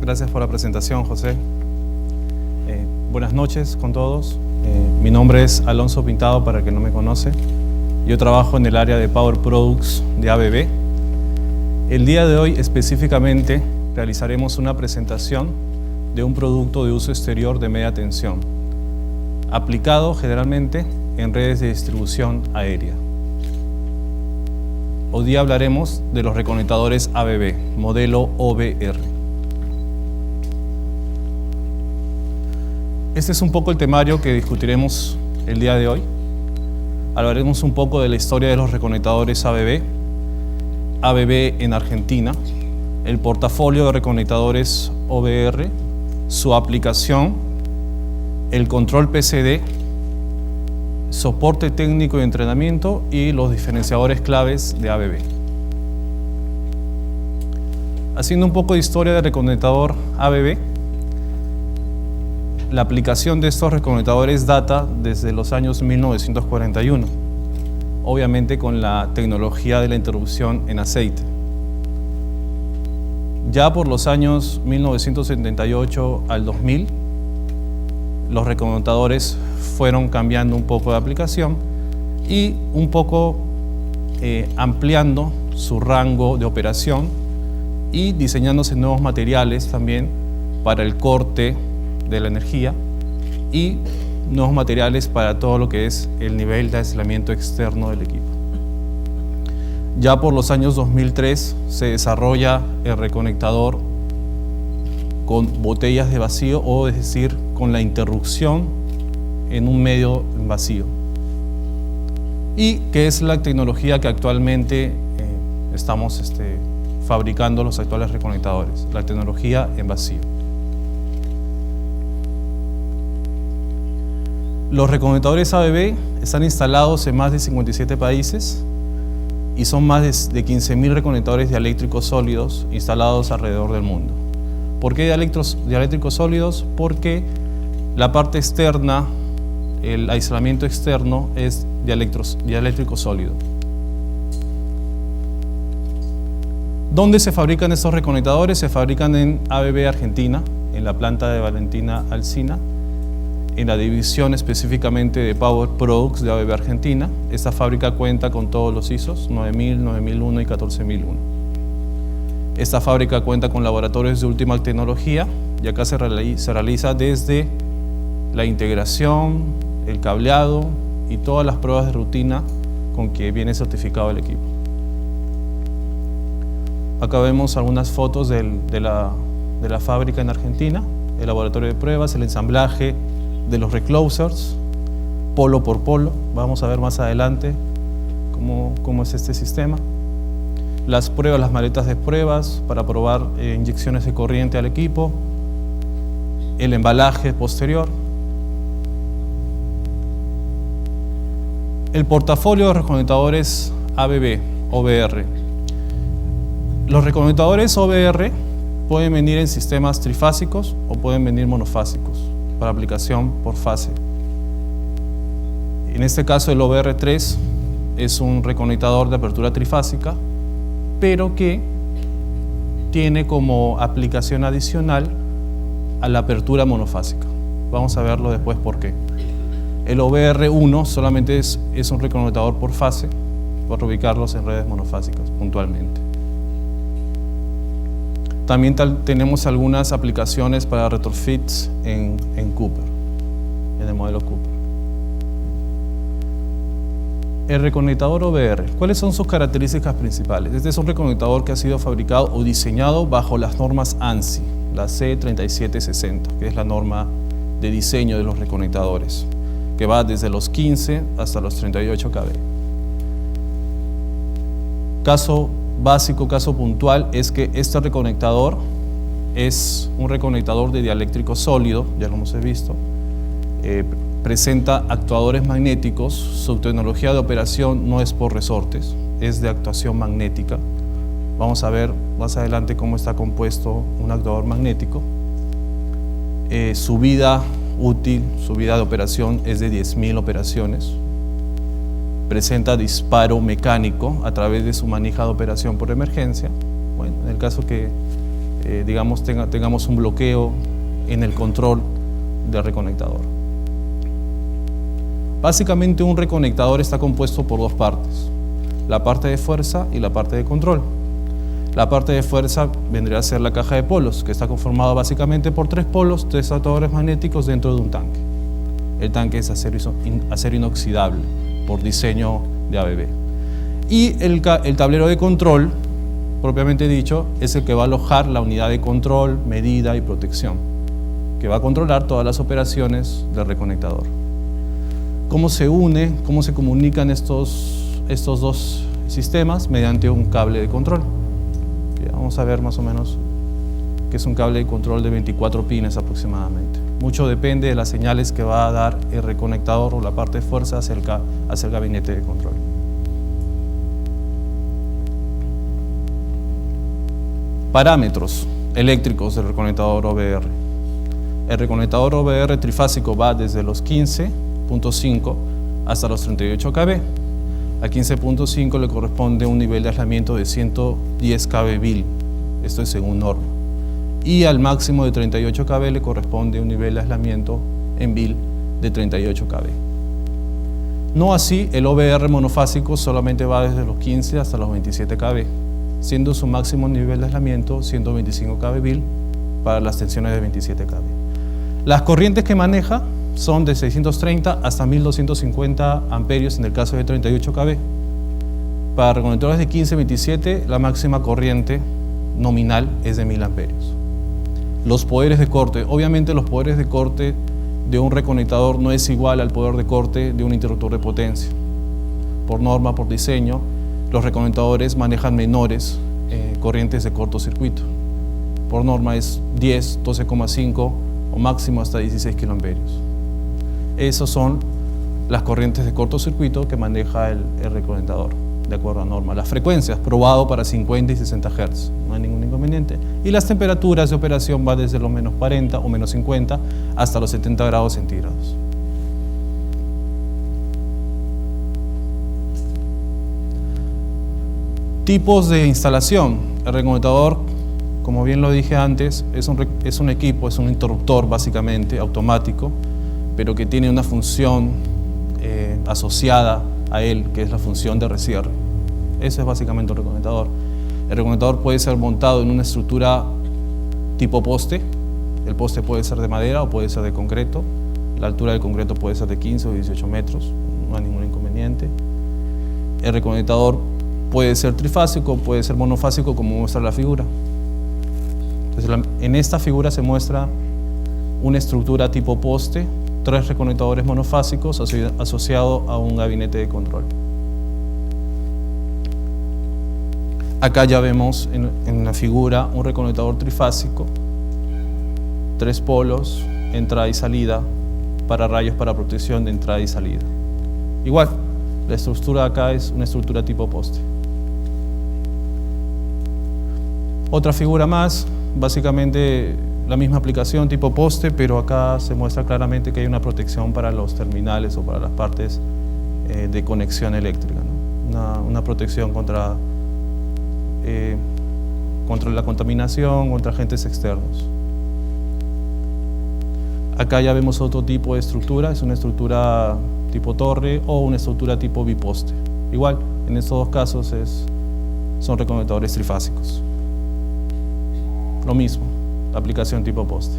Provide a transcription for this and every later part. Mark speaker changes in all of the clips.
Speaker 1: Gracias por la presentación, José. Buenas noches con todos. Mi nombre es Alonso Pintado, para el que no me conoce. Yo trabajo en el área de Power Products de ABB. El día de hoy específicamente realizaremos una presentación de un producto de uso exterior de media tensión, aplicado generalmente en redes de distribución aérea. Hoy día hablaremos de los reconectadores ABB, modelo OBR. Este es un poco el temario que discutiremos el día de hoy. Hablaremos un poco de la historia de los reconectadores ABB, ABB en Argentina, el portafolio de reconectadores OBR, su aplicación, el control PCD, soporte técnico y entrenamiento y los diferenciadores claves de ABB. Haciendo un poco de historia del reconectador ABB, la aplicación de estos reconectadores data desde los años 1941, obviamente con la tecnología de la interrupción en aceite. Ya por los años 1978 al 2000, los reconectadores fueron cambiando un poco de aplicación y un poco ampliando su rango de operación y diseñándose nuevos materiales también para el corte de la energía y nuevos materiales para todo lo que es el nivel de aislamiento externo del equipo. Ya por los años 2003 se desarrolla el reconectador con botellas de vacío, o es decir, con la interrupción en un medio vacío, y que es la tecnología que actualmente estamos fabricando los actuales reconectadores, la tecnología en vacío. Los reconectadores ABB están instalados en más de 57 países y son más de 15.000 reconectadores dieléctricos sólidos instalados alrededor del mundo. ¿Por qué dieléctricos sólidos? Porque la parte externa, el aislamiento externo, es dieléctrico sólido. ¿Dónde se fabrican estos reconectadores? Se fabrican en ABB Argentina, en la planta de Valentina Alsina, en la división específicamente de Power Products de ABB Argentina. Esta fábrica cuenta con todos los ISOs, 9000, 9001 y 14001. Esta fábrica cuenta con laboratorios de última tecnología y acá se realiza desde la integración, el cableado y todas las pruebas de rutina con que viene certificado el equipo. Acá vemos algunas fotos de la fábrica en Argentina, el laboratorio de pruebas, el ensamblaje de los reclosers, polo por polo. Vamos a ver más adelante cómo es este sistema. Las pruebas, las maletas de pruebas para probar inyecciones de corriente al equipo, el embalaje posterior. El portafolio de reconectadores ABB, OBR. Los reconectadores OBR pueden venir en sistemas trifásicos o pueden venir monofásicos para aplicación por fase. En este caso el OBR3 es un reconectador de apertura trifásica, pero que tiene como aplicación adicional a la apertura monofásica. Vamos a verlo después por qué. El OBR1 solamente es un reconectador por fase, para ubicarlos en redes monofásicas puntualmente. También tenemos algunas aplicaciones para retrofits en Cooper, en el modelo Cooper. El reconectador OBR, ¿cuáles son sus características principales? Este es un reconectador que ha sido fabricado o diseñado bajo las normas ANSI, la C3760, que es la norma de diseño de los reconectadores, que va desde los 15 hasta los 38 kV. Caso básico, caso puntual, es que este reconectador es un reconectador de dieléctrico sólido, ya lo hemos visto, presenta actuadores magnéticos, su tecnología de operación no es por resortes, es de actuación magnética. Vamos a ver más adelante cómo está compuesto un actuador magnético. Su vida útil, su vida de operación es de 10.000 operaciones. Presenta disparo mecánico a través de su manija de operación por emergencia. Bueno, en el caso que digamos, tengamos un bloqueo en el control del reconectador. Básicamente un reconectador está compuesto por dos partes, la parte de fuerza y la parte de control. La parte de fuerza vendría a ser la caja de polos, que está conformada básicamente por 3 polos, 3 atractores magnéticos dentro de un tanque. El tanque es acero inoxidable por diseño de ABB. Y el tablero de control, propiamente dicho, es el que va a alojar la unidad de control, medida y protección, que va a controlar todas las operaciones del reconectador. ¿Cómo se une, cómo se comunican estos dos sistemas? Mediante un cable de control. Vamos a ver más o menos que es un cable de control de 24 pines aproximadamente. Mucho depende de las señales que va a dar el reconectador o la parte de fuerza hacia el gabinete de control. Parámetros eléctricos del reconectador OBR. El reconectador OBR trifásico va desde los 15.5 hasta los 38 kV. A 15.5 le corresponde un nivel de aislamiento de 110 kV/bil, esto es según norma. Y al máximo de 38 kV le corresponde un nivel de aislamiento en bil de 38 kV. No así, el OBR monofásico solamente va desde los 15 hasta los 27 kV, siendo su máximo nivel de aislamiento 125 kV/bil para las tensiones de 27 kV. Las corrientes que maneja son de 630 hasta 1250 amperios en el caso de 38 kV. Para reconectores de 15-27, la máxima corriente nominal es de 1000 amperios. Los poderes de corte. Obviamente los poderes de corte de un reconectador no es igual al poder de corte de un interruptor de potencia. Por norma, por diseño, los reconectadores manejan menores corrientes de cortocircuito. Por norma es 10, 12,5 o máximo hasta 16 kiloamperios. Esas son las corrientes de cortocircuito que maneja el reconectador, de acuerdo a norma. Las frecuencias, probado para 50 y 60 Hz, no hay ningún inconveniente. Y las temperaturas de operación van desde los menos 40 o menos 50 hasta los 70 grados centígrados. Tipos de instalación. El reconectador, como bien lo dije antes, es un equipo, es un interruptor básicamente automático, pero que tiene una función asociada a él, que es la función de recierre. Eso es básicamente un reconectador. El reconectador puede ser montado en una estructura tipo poste. El poste puede ser de madera o puede ser de concreto. La altura del concreto puede ser de 15 o 18 metros, no hay ningún inconveniente. El reconectador puede ser trifásico, puede ser monofásico, como muestra la figura. Entonces, en esta figura se muestra una estructura tipo poste, 3 reconectadores monofásicos asociados a un gabinete de control. Acá ya vemos en la figura un reconectador trifásico, 3 polos, entrada y salida, para rayos para protección de entrada y salida. Igual, la estructura acá es una estructura tipo poste. Otra figura más, básicamente la misma aplicación tipo poste, pero acá se muestra claramente que hay una protección para los terminales o para las partes de conexión eléctrica, ¿no? Una protección contra la contaminación, contra agentes externos. Acá ya vemos otro tipo de estructura, es una estructura tipo torre o una estructura tipo biposte. Igual, en estos dos casos son reconectadores trifásicos. Lo mismo, aplicación tipo poste.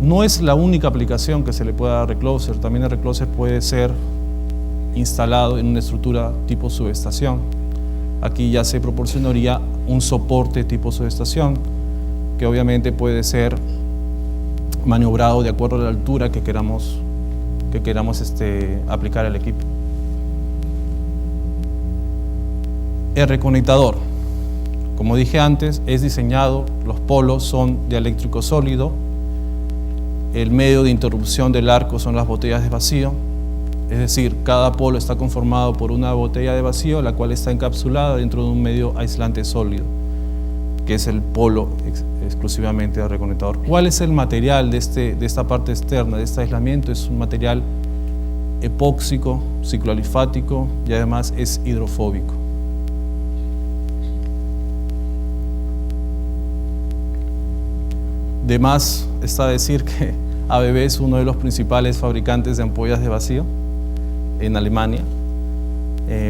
Speaker 1: No es la única aplicación que se le puede dar a recloser, también el recloser puede ser instalado en una estructura tipo subestación. Aquí ya se proporcionaría un soporte tipo subestación, que obviamente puede ser maniobrado de acuerdo a la altura que queramos aplicar al equipo. El reconectador, como dije antes, es diseñado, los polos son dieléctrico sólido, el medio de interrupción del arco son las botellas de vacío, es decir, cada polo está conformado por una botella de vacío, la cual está encapsulada dentro de un medio aislante sólido, que es el polo exclusivamente del reconectador. ¿Cuál es el material de esta parte externa, de este aislamiento? Es un material epóxico, cicloalifático y además es hidrofóbico. De más está decir que ABB es uno de los principales fabricantes de ampollas de vacío en Alemania.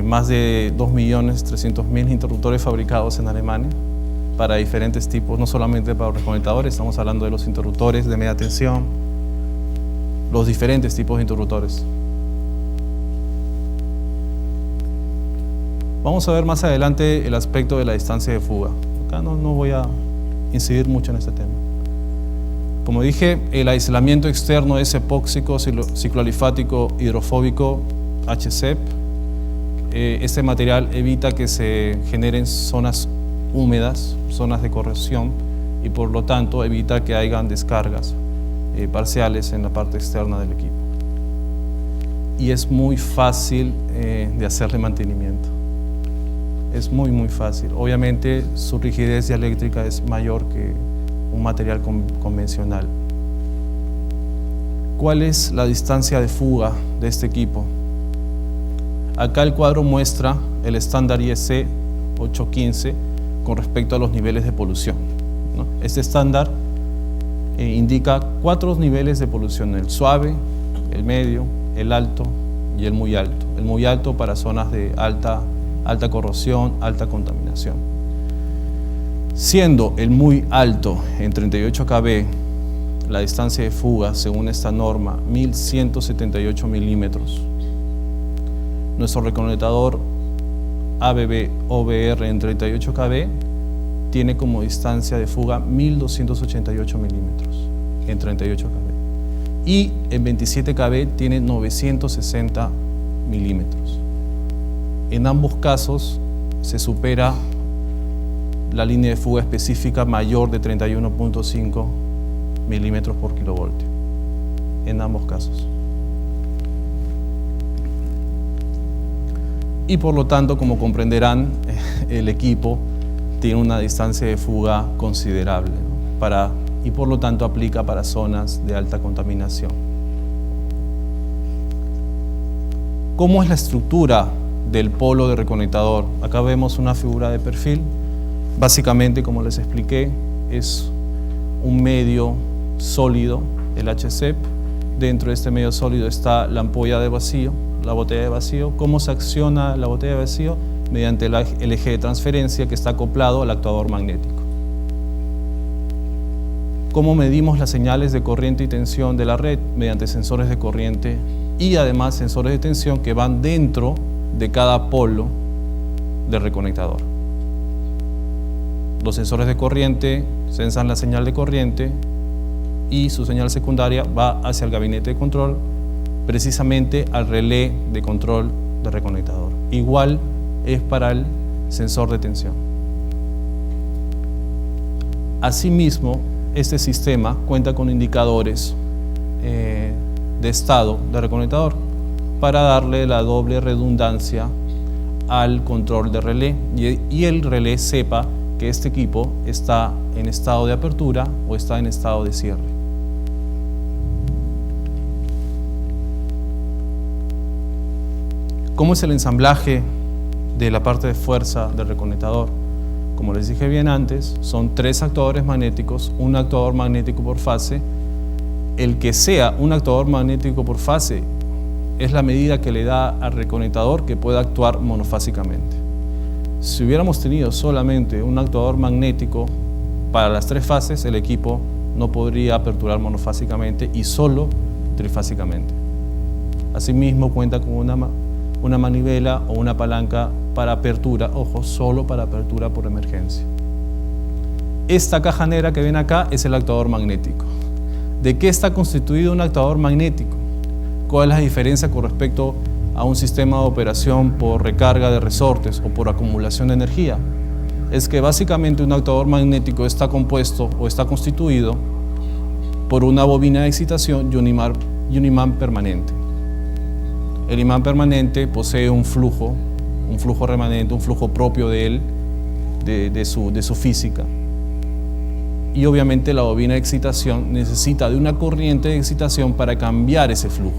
Speaker 1: Más de 2.300.000 interruptores fabricados en Alemania para diferentes tipos, no solamente para los reconectadores, estamos hablando de los interruptores de media tensión, los diferentes tipos de interruptores. Vamos a ver más adelante el aspecto de la distancia de fuga. Acá no voy a incidir mucho en este tema. Como dije, el aislamiento externo es epóxico, cicloalifático, hidrofóbico, HCEP. Este material evita que se generen zonas húmedas, zonas de corrosión, y por lo tanto evita que hayan descargas parciales en la parte externa del equipo. Y es muy fácil de hacerle mantenimiento. Es muy fácil. Obviamente su rigidez dialéctrica es mayor que un material convencional. ¿Cuál es la distancia de fuga de este equipo? Acá el cuadro muestra el estándar IEC 815 con respecto a los niveles de polución, ¿no? Este estándar indica 4 niveles de polución: el suave, el medio, el alto y el muy alto. El muy alto para zonas de alta corrosión, alta contaminación. Siendo el muy alto en 38 kb, la distancia de fuga según esta norma 1178 milímetros. Nuestro reconectador ABB OBR en 38 kb tiene como distancia de fuga 1288 milímetros en 38 kb. Y en 27 kb tiene 960 milímetros. En ambos casos se supera la línea de fuga específica mayor de 31.5 milímetros por kilovoltio. En ambos casos. Y por lo tanto, como comprenderán, el equipo tiene una distancia de fuga considerable, ¿no? Y por lo tanto aplica para zonas de alta contaminación. ¿Cómo es la estructura del polo de reconectador? Acá vemos una figura de perfil. Básicamente, como les expliqué, es un medio sólido, el HCEP. Dentro de este medio sólido está la ampolla de vacío, la botella de vacío. ¿Cómo se acciona la botella de vacío? Mediante el eje de transferencia que está acoplado al actuador magnético. ¿Cómo medimos las señales de corriente y tensión de la red? Mediante sensores de corriente y además sensores de tensión que van dentro de cada polo del reconectador. Los sensores de corriente sensan la señal de corriente y su señal secundaria va hacia el gabinete de control, precisamente al relé de control del reconectador. Igual es para el sensor de tensión. Asimismo, este sistema cuenta con indicadores de estado del reconectador para darle la doble redundancia al control de relé y el relé sepa que este equipo está en estado de apertura o está en estado de cierre. ¿Cómo es el ensamblaje de la parte de fuerza del reconectador? Como les dije bien antes, son 3 actuadores magnéticos, un actuador magnético por fase. El que sea un actuador magnético por fase es la medida que le da al reconectador que pueda actuar monofásicamente. Si hubiéramos tenido solamente un actuador magnético para las 3 fases, el equipo no podría aperturar monofásicamente y solo trifásicamente. Asimismo, cuenta con una manivela o una palanca para apertura, ojo, solo para apertura por emergencia. Esta caja negra que ven acá es el actuador magnético. ¿De qué está constituido un actuador magnético? ¿Cuál es la diferencia con respecto a un sistema de operación por recarga de resortes o por acumulación de energía? Es que básicamente un actuador magnético está compuesto o está constituido por una bobina de excitación y un imán permanente. El imán permanente posee un flujo remanente, un flujo propio de él, de su física. Y obviamente la bobina de excitación necesita de una corriente de excitación para cambiar ese flujo.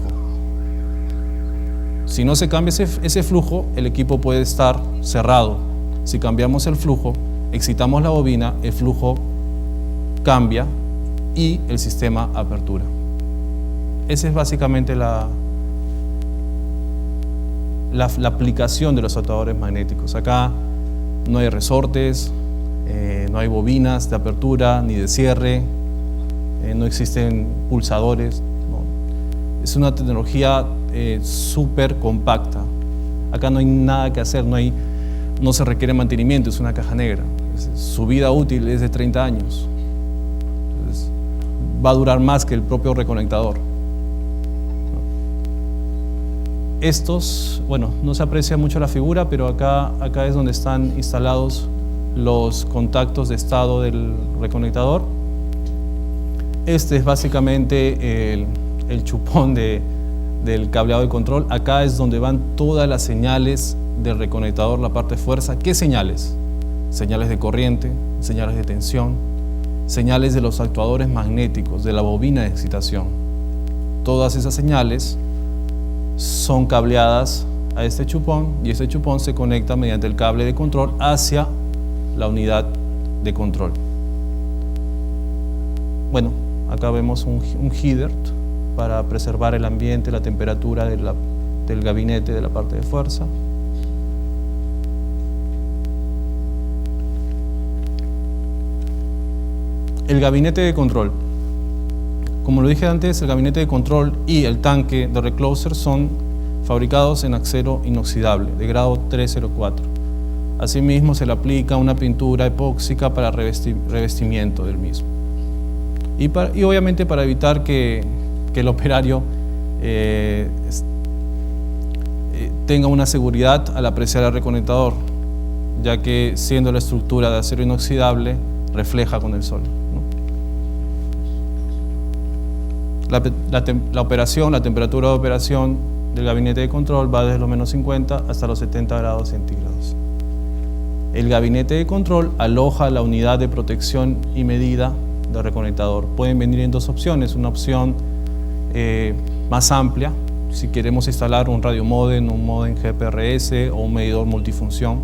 Speaker 1: Si no se cambia ese flujo, el equipo puede estar cerrado. Si cambiamos el flujo, excitamos la bobina, el flujo cambia y el sistema apertura. Esa es básicamente la aplicación de los actuadores magnéticos. Acá no hay resortes, no hay bobinas de apertura ni de cierre, no existen pulsadores. No. Es una tecnología súper compacta. Acá no hay nada que hacer, no se requiere mantenimiento, es una caja negra. Su vida útil es de 30 años. Entonces, va a durar más que el propio reconectador. Estos, bueno, no se aprecia mucho la figura, pero acá es donde están instalados los contactos de estado del reconectador. Este es básicamente el chupón del cableado de control. Acá es donde van todas las señales del reconectador, la parte de fuerza. ¿Qué señales? Señales de corriente, señales de tensión, señales de los actuadores magnéticos, de la bobina de excitación. Todas esas señales son cableadas a este chupón y este chupón se conecta mediante el cable de control hacia la unidad de control. Bueno, acá vemos un heater para preservar el ambiente, la temperatura del gabinete de la parte de fuerza. El gabinete de control. Como lo dije antes, el gabinete de control y el tanque de recloser son fabricados en acero inoxidable de grado 304. Asimismo, se le aplica una pintura epóxica para revestimiento del mismo. Y obviamente para evitar que el operario tenga una seguridad al apreciar el reconectador, ya que siendo la estructura de acero inoxidable, refleja con el sol. La operación, la temperatura de operación del gabinete de control va desde los menos 50 hasta los 70 grados centígrados. El gabinete de control aloja la unidad de protección y medida del reconectador. Pueden venir en dos opciones, una opción más amplia, si queremos instalar un radiomódem, un módem GPRS o un medidor multifunción,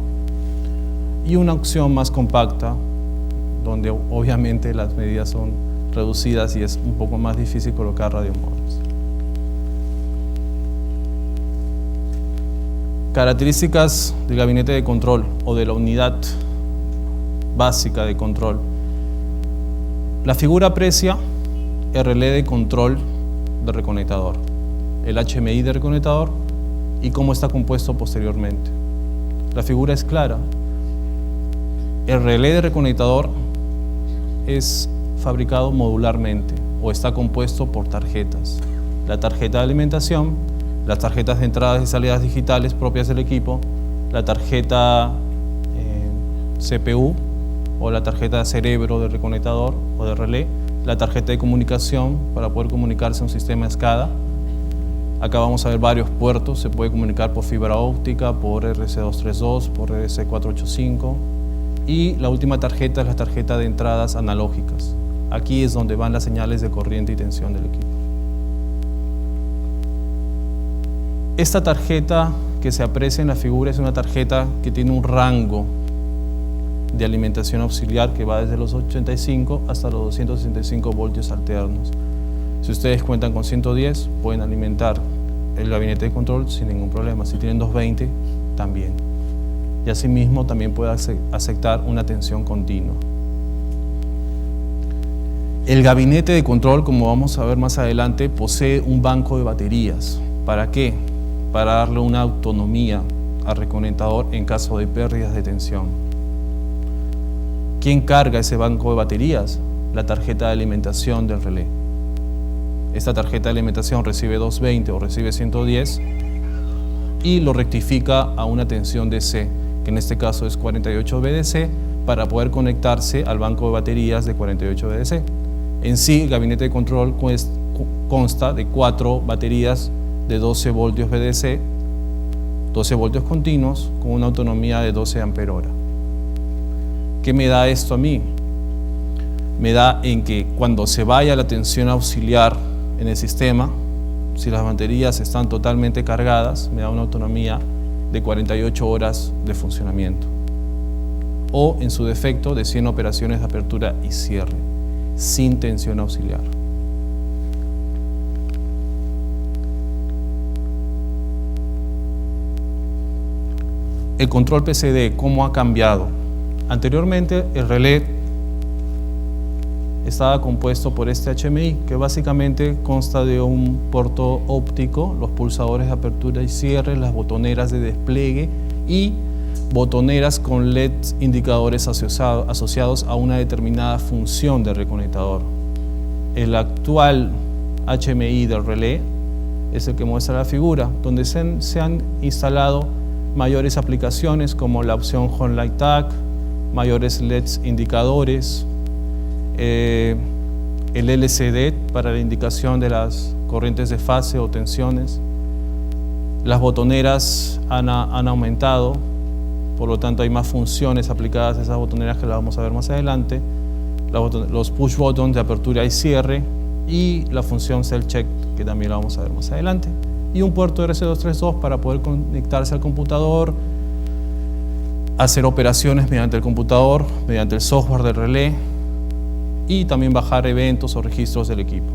Speaker 1: y una opción más compacta, donde obviamente las medidas son reducidas y es un poco más difícil colocar radiomodems. Características del gabinete de control o de la unidad básica de control. La figura aprecia el relé de control del reconectador, el HMI del reconectador y cómo está compuesto posteriormente. La figura es clara. El relé de reconectador es fabricado modularmente o está compuesto por tarjetas. La tarjeta de alimentación, las tarjetas de entradas y salidas digitales propias del equipo, la tarjeta CPU o la tarjeta de cerebro del reconectador o de relé, la tarjeta de comunicación para poder comunicarse a un sistema SCADA. Acá vamos a ver varios puertos, se puede comunicar por fibra óptica, por RC232, por RC485 y la última tarjeta es la tarjeta de entradas analógicas. Aquí es donde van las señales de corriente y tensión del equipo. Esta tarjeta que se aprecia en la figura es una tarjeta que tiene un rango de alimentación auxiliar que va desde los 85 hasta los 265 voltios alternos. Si ustedes cuentan con 110, pueden alimentar el gabinete de control sin ningún problema. Si tienen 220, también. Y asimismo también puede aceptar una tensión continua. El gabinete de control, como vamos a ver más adelante, posee un banco de baterías. ¿Para qué? Para darle una autonomía al reconectador en caso de pérdidas de tensión. ¿Quién carga ese banco de baterías? La tarjeta de alimentación del relé. Esta tarjeta de alimentación recibe 220 o recibe 110 y lo rectifica a una tensión DC, que en este caso es 48 VDC, para poder conectarse al banco de baterías de 48 VDC. En sí, el gabinete de control consta de 4 baterías de 12 voltios VDC, 12 voltios continuos, con una autonomía de 12 ampere hora. ¿Qué me da esto a mí? Me da en que cuando se vaya la tensión auxiliar en el sistema, si las baterías están totalmente cargadas, me da una autonomía de 48 horas de funcionamiento. O, en su defecto, de 100 operaciones de apertura y cierre. sin tensión auxiliar. El control PCD, ¿cómo ha cambiado? Anteriormente el relé estaba compuesto por este HMI, que básicamente consta de un puerto óptico, los pulsadores de apertura y cierre, las botoneras de despliegue y botoneras con LED indicadores asociados a una determinada función del reconectador. El actual HMI del relé es el que muestra la figura, donde se han instalado mayores aplicaciones como la opción Home Light Tag, mayores LEDs indicadores, el LCD para la indicación de las corrientes de fase o tensiones. Las botoneras han aumentado, por lo tanto hay más funciones aplicadas a esas botoneras que las vamos a ver más adelante. Los push buttons de apertura y cierre y la función Cell Check, que también la vamos a ver más adelante. Y un puerto RC232 para poder conectarse al computador, hacer operaciones mediante el computador, mediante el software del relé y también bajar eventos o registros del equipo.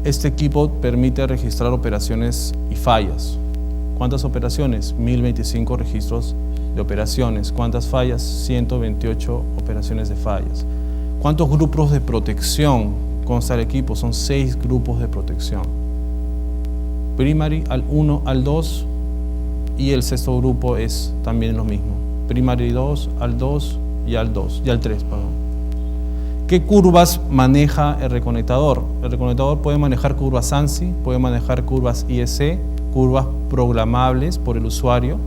Speaker 1: Este equipo permite registrar operaciones y fallas. ¿Cuántas operaciones? 1025 registros de operaciones. ¿Cuántas fallas? 128 operaciones de fallas. ¿Cuántos grupos de protección consta el equipo? Son 6 grupos de protección. Primary al 1 al 2 y el sexto grupo es también lo mismo. Primary 2 al 2 y al 2 y al 3, perdón. ¿Qué curvas maneja el reconectador? El reconectador puede manejar curvas ANSI, puede manejar curvas IEC, curvas programables por el usuario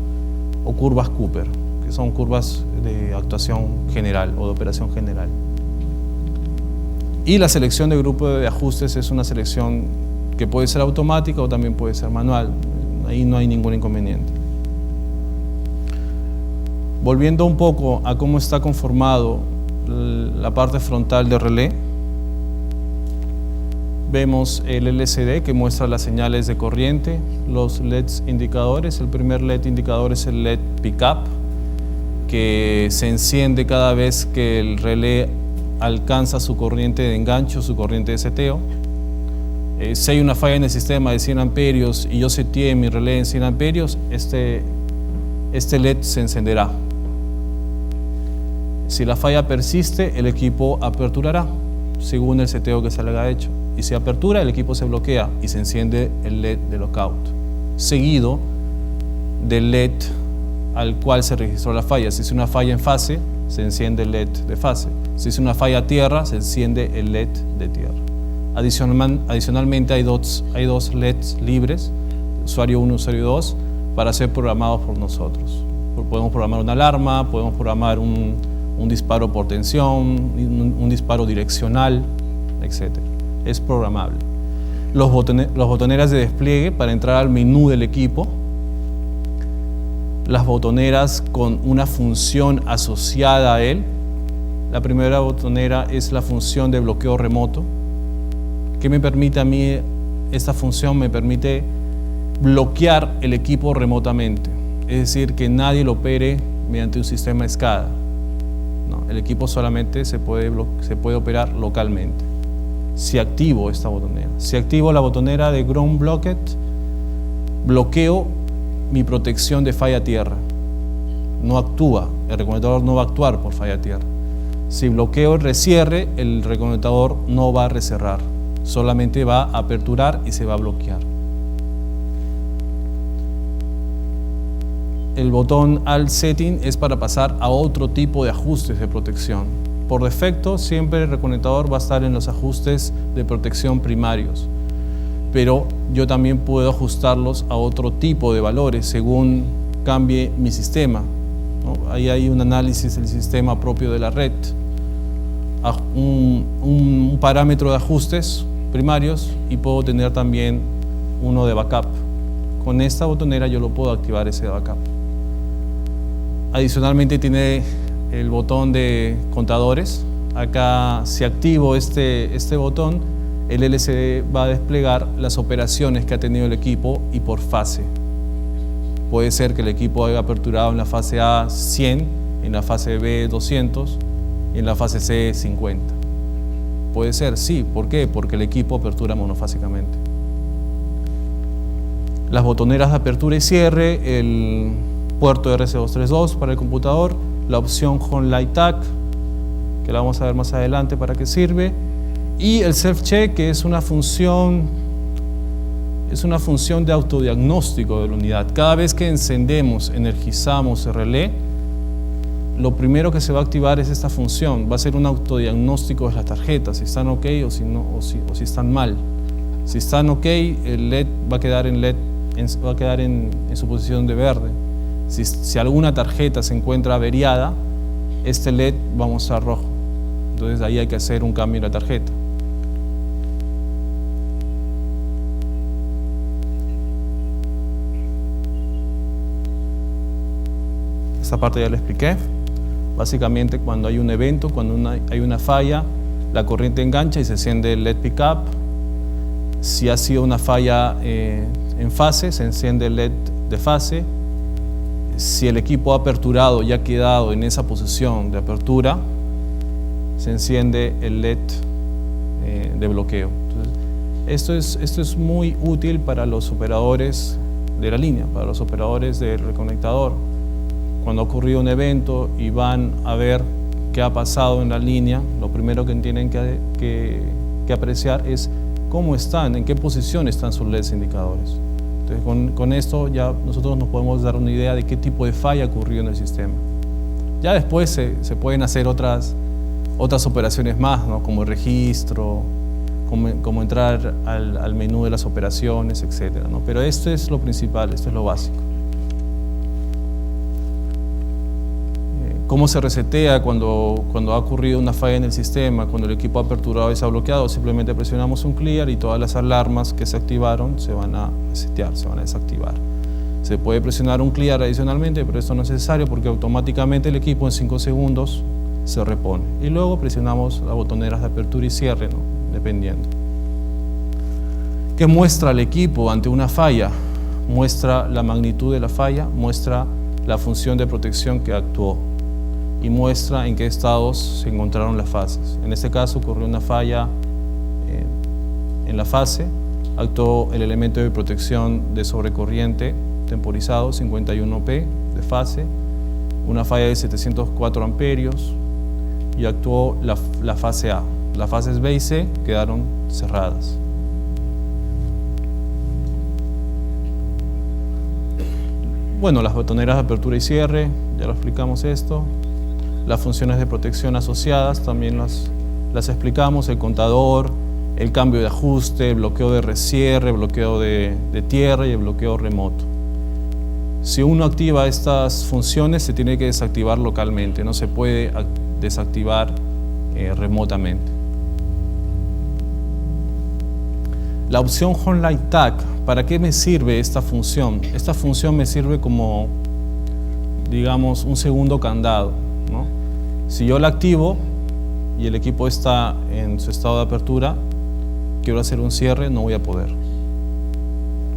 Speaker 1: o curvas Cooper, que son curvas de actuación general o de operación general. Y la selección de grupo de ajustes es una selección que puede ser automática o también puede ser manual. Ahí no hay ningún inconveniente. Volviendo un poco a cómo está conformado la parte frontal del relé, vemos el LCD que muestra las señales de corriente, los LEDs indicadores. El primer LED indicador es el LED Pickup, que se enciende cada vez que el relé alcanza su corriente de enganche o su corriente de seteo. Si hay una falla en el sistema de 100 amperios y yo seteé mi relé en 100 amperios, este LED se encenderá. Si la falla persiste, el equipo aperturará según el seteo que se le haya hecho. Y si apertura, el equipo se bloquea y se enciende el LED de lockout, seguido del LED al cual se registró la falla. Si es una falla en fase, se enciende el LED de fase. Si es una falla a tierra, se enciende el LED de tierra. Adicionalmente hay dos LEDs libres, usuario 1 y usuario 2, para ser programados por nosotros. Podemos programar una alarma, podemos programar un disparo por tensión, un disparo direccional, etc. Es programable. Los botoneras de despliegue para entrar al menú del equipo, las botoneras con una función asociada a él. La primera botonera es la función de bloqueo remoto. ¿Qué me permite a mí? Esta función me permite bloquear el equipo remotamente, es decir, que nadie lo opere mediante un sistema SCADA. No, el equipo solamente se puede operar localmente. Si activo esta botonera, si activo la botonera de Ground Blocked, bloqueo mi protección de falla tierra. No actúa, el reconectador no va a actuar por falla tierra. Si bloqueo el recierre, el reconectador no va a recerrar, solamente va a aperturar y se va a bloquear. El botón Alt Setting es para pasar a otro tipo de ajustes de protección. Por defecto, siempre el reconectador va a estar en los ajustes de protección primarios, pero yo también puedo ajustarlos a otro tipo de valores según cambie mi sistema, ¿no? Ahí hay un análisis del sistema propio de la red, un parámetro de ajustes primarios y puedo tener también uno de backup. Con esta botonera yo lo puedo activar ese backup. Adicionalmente tiene el botón de contadores. Acá, si activo este botón, el LCD va a desplegar las operaciones que ha tenido el equipo y por fase. Puede ser que el equipo haya aperturado en la fase A 100, en la fase B 200 y en la fase C 50. Puede ser, sí. ¿Por qué? Porque el equipo apertura monofásicamente. Las botoneras de apertura y cierre, el puerto RC232 para el computador, la opción Home Light Tag, que la vamos a ver más adelante para qué sirve, y el Self-Check, que es una función de autodiagnóstico de la unidad. Cada vez que encendemos, energizamos el relé, lo primero que se va a activar es esta función. Va a ser un autodiagnóstico de las tarjetas, si están ok o si están mal. Si están ok, el LED va a quedar en su posición de verde. Si alguna tarjeta se encuentra averiada, este LED va a mostrar rojo. Entonces ahí hay que hacer un cambio en la tarjeta. Esta parte ya la expliqué. Básicamente, cuando hay un evento, cuando hay una falla, la corriente engancha y se enciende el LED pickup. Si ha sido una falla en fase, se enciende el LED de fase. Si el equipo aperturado ya ha quedado en esa posición de apertura, se enciende el LED de bloqueo. Entonces, esto es muy útil para los operadores de la línea, para los operadores del reconectador. Cuando ha ocurrido un evento y van a ver qué ha pasado en la línea, lo primero que tienen que apreciar es cómo están, en qué posición están sus LEDs indicadores. Entonces, con esto ya nosotros nos podemos dar una idea de qué tipo de falla ocurrió en el sistema. Ya después se pueden hacer otras operaciones más, ¿no? Como el registro, como entrar al menú de las operaciones, etc., ¿no? Pero esto es lo principal, esto es lo básico. ¿Cómo se resetea cuando ha ocurrido una falla en el sistema? Cuando el equipo aperturado y se ha bloqueado, simplemente presionamos un clear y todas las alarmas que se activaron se van a resetear, se van a desactivar. Se puede presionar un clear adicionalmente, pero esto no es necesario porque automáticamente el equipo en 5 segundos se repone. Y luego presionamos las botoneras de apertura y cierre, ¿no? Dependiendo. ¿Qué muestra el equipo ante una falla? Muestra la magnitud de la falla, muestra la función de protección que actuó y muestra en qué estados se encontraron las fases. En este caso ocurrió una falla en la fase, actuó el elemento de protección de sobrecorriente temporizado 51P de fase, una falla de 704 amperios y actuó la fase A. Las fases B y C quedaron cerradas. Bueno, las botoneras de apertura y cierre, ya lo explicamos esto. Las funciones de protección asociadas también las explicamos, el contador, el cambio de ajuste, el bloqueo de recierre, el bloqueo de tierra y el bloqueo remoto. Si uno activa estas funciones, se tiene que desactivar localmente, no se puede desactivar remotamente. La opción Home Light Tag, ¿para qué me sirve esta función? Esta función me sirve como, digamos, un segundo candado, ¿no? Si yo la activo y el equipo está en su estado de apertura, quiero hacer un cierre, no voy a poder.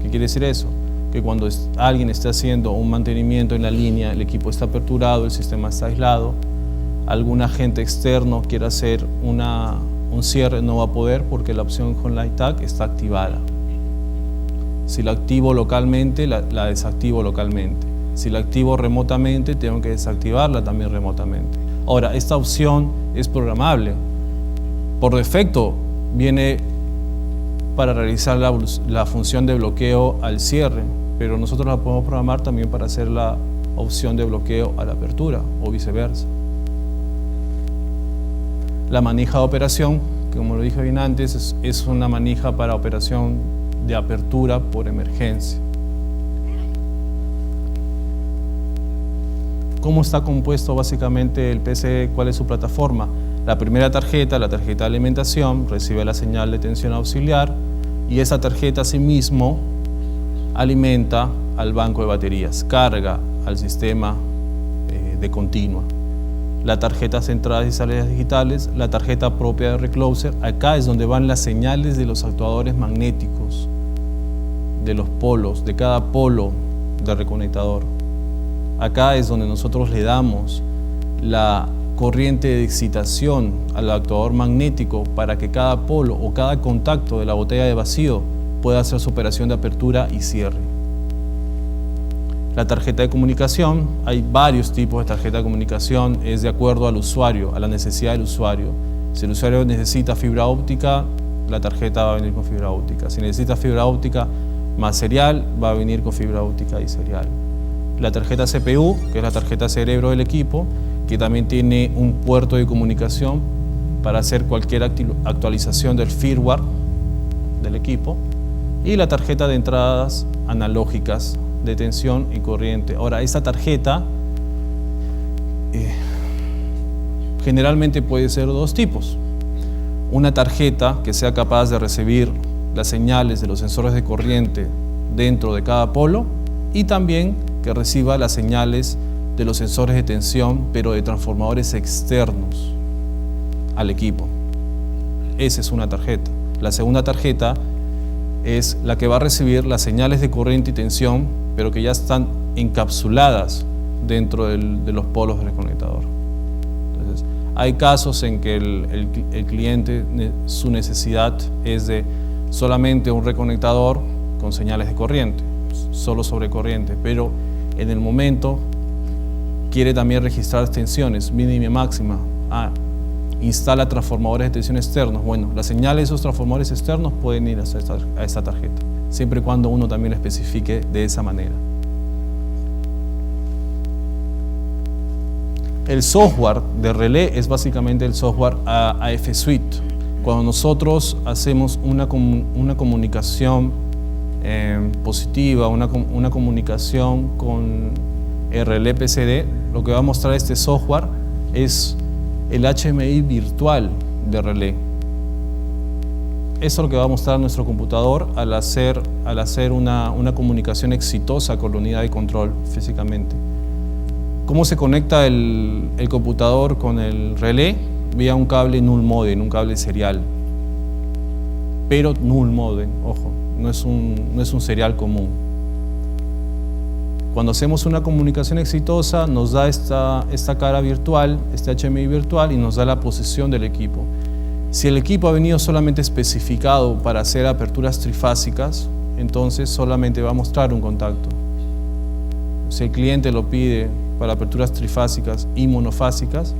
Speaker 1: ¿Qué quiere decir eso? Que cuando alguien esté haciendo un mantenimiento en la línea, el equipo está aperturado, el sistema está aislado, algún agente externo quiere hacer un cierre, no va a poder porque la opción Home Light Tag está activada. Si la activo localmente, la desactivo localmente. Si la activo remotamente, tengo que desactivarla también remotamente. Ahora, esta opción es programable. Por defecto, viene para realizar la función de bloqueo al cierre, pero nosotros la podemos programar también para hacer la opción de bloqueo a la apertura o viceversa. La manija de operación, que como lo dije bien antes, es una manija para operación de apertura por emergencia. ¿Cómo está compuesto básicamente el PCE? ¿Cuál es su plataforma? La primera tarjeta, la tarjeta de alimentación, recibe la señal de tensión auxiliar y esa tarjeta asimismo alimenta al banco de baterías, carga al sistema de continua. La tarjeta entradas y salidas digitales, la tarjeta propia de Recloser, acá es donde van las señales de los actuadores magnéticos, de los polos, de cada polo del reconectador. Acá es donde nosotros le damos la corriente de excitación al actuador magnético para que cada polo o cada contacto de la botella de vacío pueda hacer su operación de apertura y cierre. La tarjeta de comunicación, hay varios tipos de tarjeta de comunicación, es de acuerdo al usuario, a la necesidad del usuario. Si el usuario necesita fibra óptica, la tarjeta va a venir con fibra óptica. Si necesita fibra óptica más serial, va a venir con fibra óptica y serial. La tarjeta CPU, que es la tarjeta cerebro del equipo, que también tiene un puerto de comunicación para hacer cualquier actualización del firmware del equipo. Y la tarjeta de entradas analógicas de tensión y corriente. Ahora, esta tarjeta generalmente puede ser de dos tipos. Una tarjeta que sea capaz de recibir las señales de los sensores de corriente dentro de cada polo y también que reciba las señales de los sensores de tensión, pero de transformadores externos al equipo. Esa es una tarjeta. La segunda tarjeta es la que va a recibir las señales de corriente y tensión, pero que ya están encapsuladas dentro de los polos del conectador. Entonces, hay casos en que el cliente, su necesidad es de solamente un reconectador con señales de corriente, solo sobre corriente, pero en el momento quiere también registrar tensiones mínima y máxima. Instala transformadores de tensión externos. Bueno, las señales de esos transformadores externos pueden ir a esta tarjeta, siempre y cuando uno también lo especifique de esa manera. El software de relé es básicamente el software AF Suite. Cuando nosotros hacemos una comunicación positiva, una comunicación con el relé PCD, lo que va a mostrar este software es el HMI virtual de relé. Eso es lo que va a mostrar nuestro computador al hacer una comunicación exitosa con la unidad de control físicamente. ¿Cómo se conecta el computador con el relé? Vía un cable null modem, un cable serial. Pero null modem, ojo, no es un serial común. Cuando hacemos una comunicación exitosa, nos da esta cara virtual, este HMI virtual, y nos da la posición del equipo. Si el equipo ha venido solamente especificado para hacer aperturas trifásicas, entonces solamente va a mostrar un contacto. Si el cliente lo pide para aperturas trifásicas y monofásicas,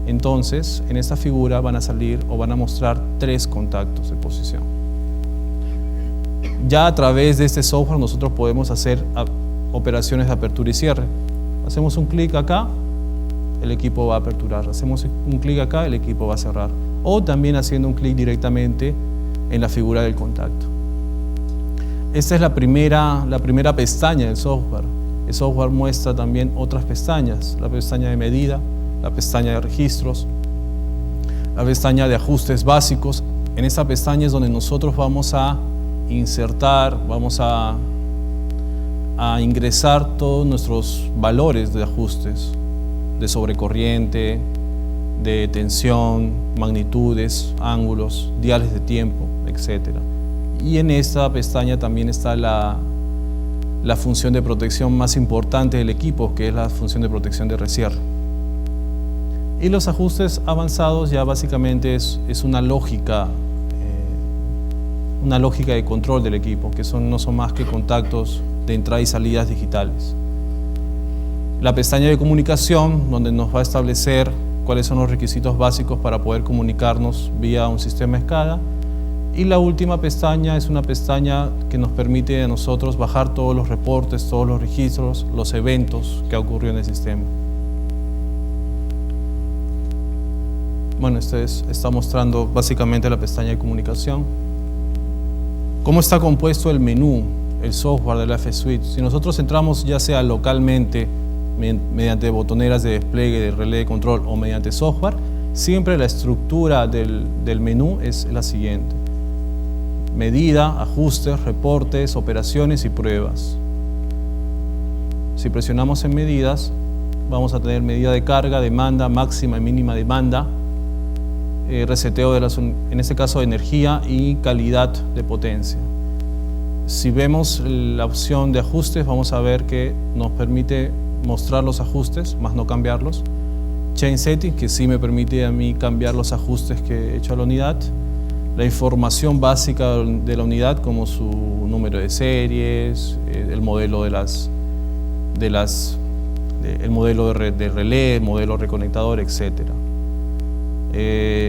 Speaker 1: entonces en esta figura van a salir o van a mostrar 3 contactos de posición. Ya a través de este software nosotros podemos hacer operaciones de apertura y cierre. Hacemos un clic acá, el equipo va a aperturar. Hacemos un clic acá, el equipo va a cerrar. O también haciendo un clic directamente en la figura del contacto. Esta es la primera pestaña del software. El software muestra también otras pestañas, la pestaña de medida, la pestaña de registros, la pestaña de ajustes básicos. En esta pestaña es donde nosotros vamos a insertar, vamos a ingresar todos nuestros valores de ajustes, de sobrecorriente, de tensión, magnitudes, ángulos, diales de tiempo, etc. Y en esta pestaña también está la función de protección más importante del equipo, que es la función de protección de recierre. Y los ajustes avanzados ya básicamente es una lógica de control del equipo, que no son más que contactos de entrada y salidas digitales. La pestaña de comunicación, donde nos va a establecer cuáles son los requisitos básicos para poder comunicarnos vía un sistema SCADA. Y la última pestaña es una pestaña que nos permite a nosotros bajar todos los reportes, todos los registros, los eventos que ha ocurrido en el sistema. Bueno, está mostrando básicamente la pestaña de comunicación. ¿Cómo está compuesto el menú, el software de la AF Suite? Si nosotros entramos ya sea localmente, mediante botoneras de despliegue, de relé de control o mediante software, siempre la estructura del menú es la siguiente: medida, ajustes, reportes, operaciones y pruebas. Si presionamos en medidas, vamos a tener medida de carga, demanda, máxima y mínima demanda, reseteo en este caso de energía y calidad de potencia. Si vemos la opción de ajustes, vamos a ver que nos permite mostrar los ajustes, más no cambiarlos. chain setting, que sí me permite a mí cambiar los ajustes que he hecho a la unidad, la información básica de la unidad como su número de series, el modelo el modelo de relé, el modelo reconectador, etc.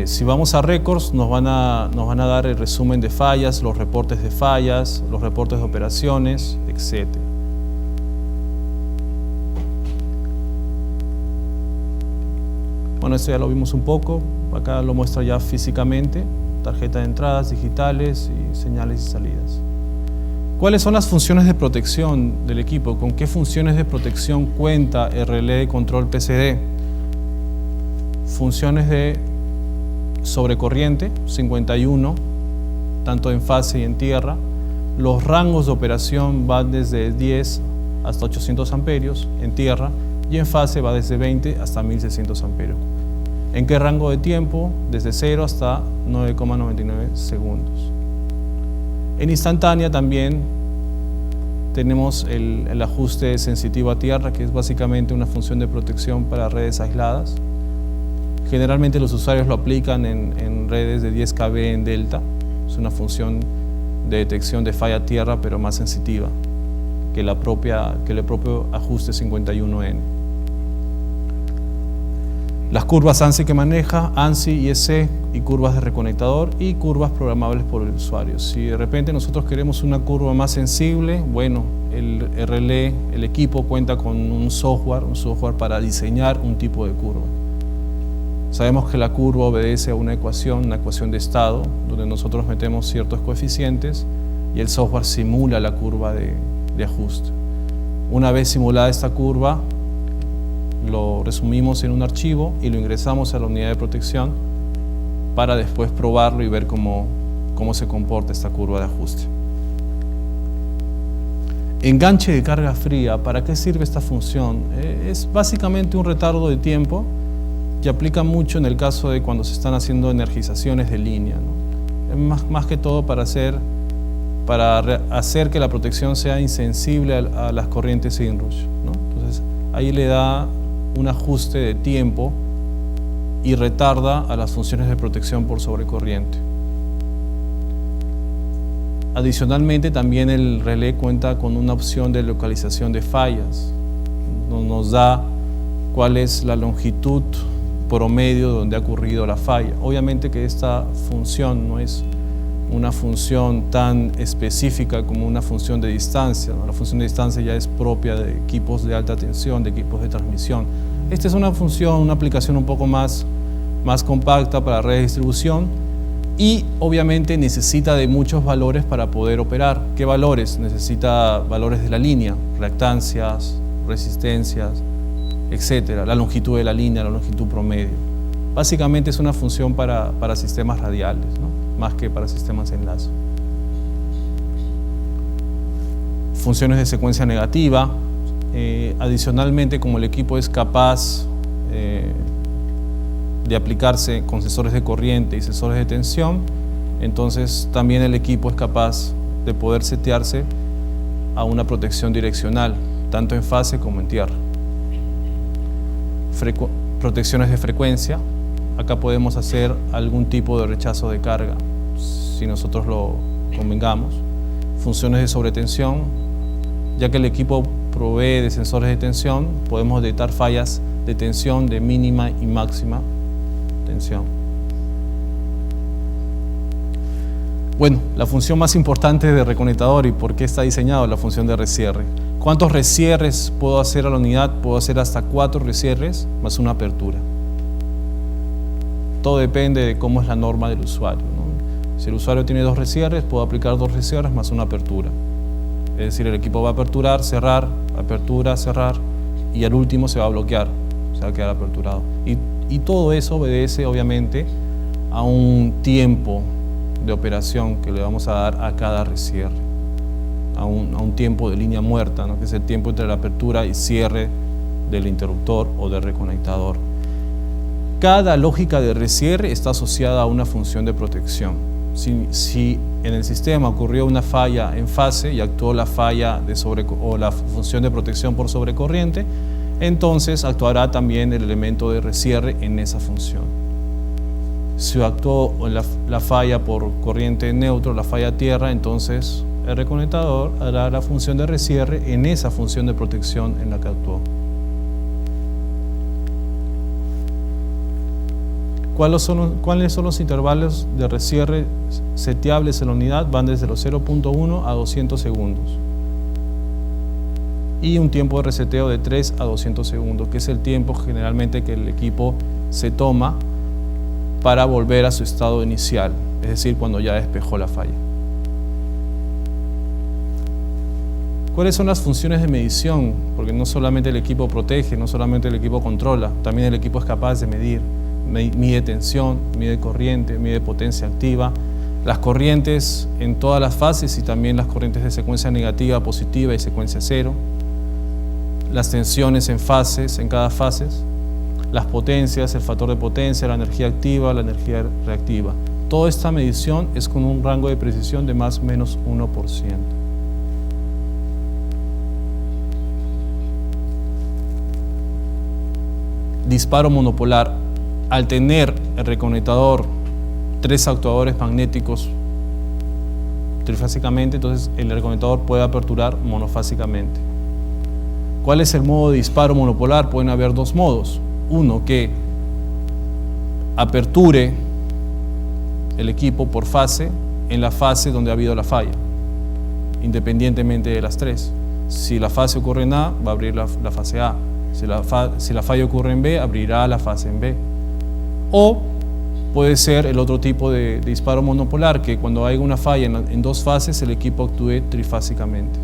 Speaker 1: Si vamos a records, nos van a dar el resumen de fallas, los reportes de fallas, los reportes de operaciones, etc. Bueno, esto ya lo vimos un poco, acá lo muestra ya físicamente, tarjeta de entradas digitales y señales y salidas. ¿Cuáles son las funciones de protección del equipo? ¿Con qué funciones de protección cuenta el relé de control PCD? Funciones de sobrecorriente, 51, tanto en fase y en tierra. Los rangos de operación van desde 10 hasta 800 amperios en tierra y en fase va desde 20 hasta 1600 amperios. ¿En qué rango de tiempo? Desde 0 hasta 9,99 segundos. En instantánea también tenemos el ajuste sensitivo a tierra, que es básicamente una función de protección para redes aisladas. Generalmente los usuarios lo aplican en redes de 10 kb en delta. Es una función de detección de falla a tierra, pero más sensitiva que el propio ajuste 51N. Las curvas ANSI que maneja, ANSI, IEC y curvas de reconectador y curvas programables por el usuario. Si de repente nosotros queremos una curva más sensible, bueno, el relé, el equipo cuenta con un software para diseñar un tipo de curva. Sabemos que la curva obedece a una ecuación de estado, donde nosotros metemos ciertos coeficientes y el software simula la curva de ajuste. Una vez simulada esta curva, lo resumimos en un archivo y lo ingresamos a la unidad de protección para después probarlo y ver cómo se comporta esta curva de ajuste. Enganche de carga fría. ¿Para qué sirve esta función? Es básicamente un retardo de tiempo que aplica mucho en el caso de cuando se están haciendo energizaciones de línea, ¿no? Más que todo para hacer que la protección sea insensible a las corrientes inrush, ¿no? Entonces ahí le da un ajuste de tiempo y retarda a las funciones de protección por sobrecorriente. Adicionalmente, también el relé cuenta con una opción de localización de fallas. Nos da cuál es la longitud promedio donde ha ocurrido la falla. Obviamente que esta función no es una función tan específica como una función de distancia, ¿no? La función de distancia ya es propia de equipos de alta tensión, de equipos de transmisión. Esta es una función, una aplicación un poco más compacta para redes de distribución y obviamente necesita de muchos valores para poder operar. ¿Qué valores? Necesita valores de la línea, reactancias, resistencias, etcétera, la longitud de la línea, la longitud promedio. Básicamente es una función para sistemas radiales, ¿no? Más que para sistemas de enlace. Funciones de secuencia negativa. Adicionalmente, como el equipo es capaz de aplicarse con sensores de corriente y sensores de tensión, entonces también el equipo es capaz de poder setearse a una protección direccional, tanto en fase como en tierra. Protecciones de frecuencia. Acá podemos hacer algún tipo de rechazo de carga, si nosotros lo convengamos. Funciones de sobretensión. Ya que el equipo provee de sensores de tensión, podemos detectar fallas de tensión de mínima y máxima tensión. Bueno, la función más importante de reconectador y por qué está diseñado, la función de rescierre. ¿Cuántos rescierres puedo hacer a la unidad? Puedo hacer hasta 4 rescierres más una apertura. Todo depende de cómo es la norma del usuario, ¿no? Si el usuario tiene 2 rescierres, puedo aplicar 2 rescierres más una apertura. Es decir, el equipo va a aperturar, cerrar, apertura, cerrar y al último se va a bloquear, se va a quedar aperturado. Y todo eso obedece obviamente a un tiempo de operación que le vamos a dar a cada rescierre, a un tiempo de línea muerta, ¿no? Que es el tiempo entre la apertura y cierre del interruptor o del reconectador. Cada lógica de rescierre está asociada a una función de protección. Si en el sistema ocurrió una falla en fase y actuó la falla o la función de protección por sobrecorriente, entonces actuará también el elemento de recierre en esa función. Si actuó la falla por corriente neutro, la falla tierra, entonces el reconectador hará la función de recierre en esa función de protección en la que actuó. ¿Cuáles son los intervalos de recierre seteables en la unidad? Van desde los 0.1 a 200 segundos. Y un tiempo de reseteo de 3 a 200 segundos, que es el tiempo generalmente que el equipo se toma para volver a su estado inicial, es decir, cuando ya despejó la falla. ¿Cuáles son las funciones de medición? Porque no solamente el equipo protege, no solamente el equipo controla, también el equipo es capaz de medir. Mide tensión, mide corriente, mide potencia activa, las corrientes en todas las fases y también las corrientes de secuencia negativa, positiva y secuencia cero, las tensiones en fases, en cada fase, las potencias, el factor de potencia, la energía activa, la energía reactiva. Toda esta medición es con un rango de precisión de más o menos 1%. Disparo monopolar. Al tener el reconectador 3 actuadores magnéticos trifásicamente, entonces el reconectador puede aperturar monofásicamente. ¿Cuál es el modo de disparo monopolar? Pueden haber dos modos. Uno, que aperture el equipo por fase en la fase donde ha habido la falla, independientemente de las tres. Si la fase ocurre en A, va a abrir la fase A. Si la falla ocurre en B, abrirá la fase en B. O puede ser el otro tipo de disparo monopolar, que cuando hay una falla en dos fases, el equipo actúe trifásicamente.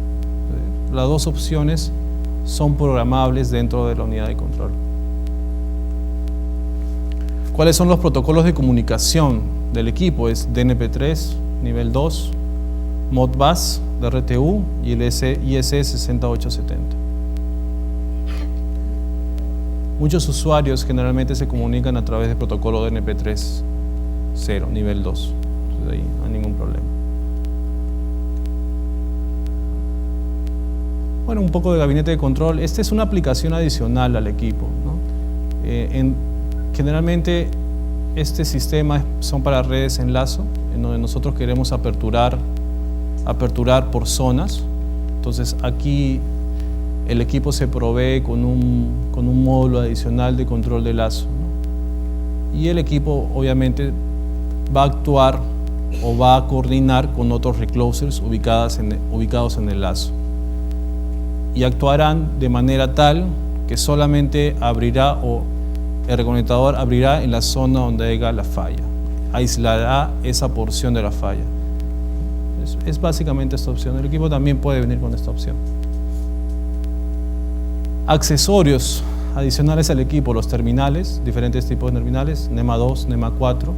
Speaker 1: Las dos opciones son programables dentro de la unidad de control. ¿Cuáles son los protocolos de comunicación del equipo? Es DNP3, nivel 2, Modbus, DRTU y el IS60870. Muchos usuarios generalmente se comunican a través del protocolo de DNP3.0, nivel 2. Entonces ahí no hay ningún problema. Bueno, un poco de gabinete de control. Esta es una aplicación adicional al equipo, ¿no? Generalmente este sistema son para redes en lazo, en donde nosotros queremos aperturar por zonas. Entonces aquí el equipo se provee con un módulo adicional de control de lazo, ¿no? Y el equipo obviamente va a actuar o va a coordinar con otros reclosers ubicados en el lazo. Y actuarán de manera tal que solamente abrirá o el reconectador abrirá en la zona donde haya la falla. Aislará esa porción de la falla. Es básicamente esta opción. El equipo también puede venir con esta opción. Accesorios adicionales al equipo, los terminales, diferentes tipos de terminales, NEMA 2, NEMA 4,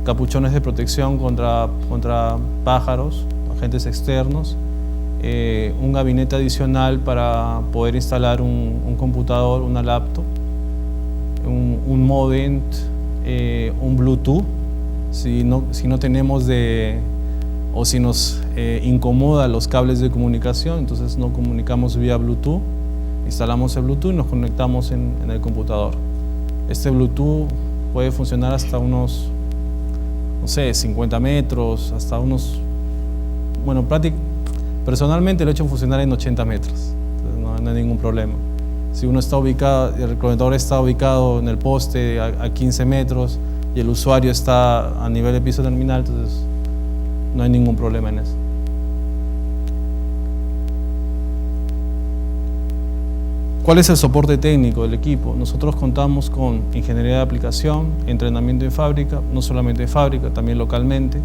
Speaker 1: capuchones de protección contra pájaros, agentes externos, un gabinete adicional para poder instalar un computador, una laptop, un modem, un Bluetooth, si no tenemos o si nos incomoda los cables de comunicación, entonces no comunicamos vía Bluetooth, instalamos el Bluetooth y nos conectamos en el computador. Este Bluetooth puede funcionar hasta unos, no sé, 50 metros, hasta unos, bueno, personalmente lo he hecho funcionar en 80 metros, entonces no hay ningún problema. Si uno está ubicado, el reconectador está ubicado en el poste a 15 metros y el usuario está a nivel de piso terminal, entonces no hay ningún problema en eso. ¿Cuál es el soporte técnico del equipo? Nosotros contamos con ingeniería de aplicación, entrenamiento en fábrica, no solamente en fábrica, también localmente,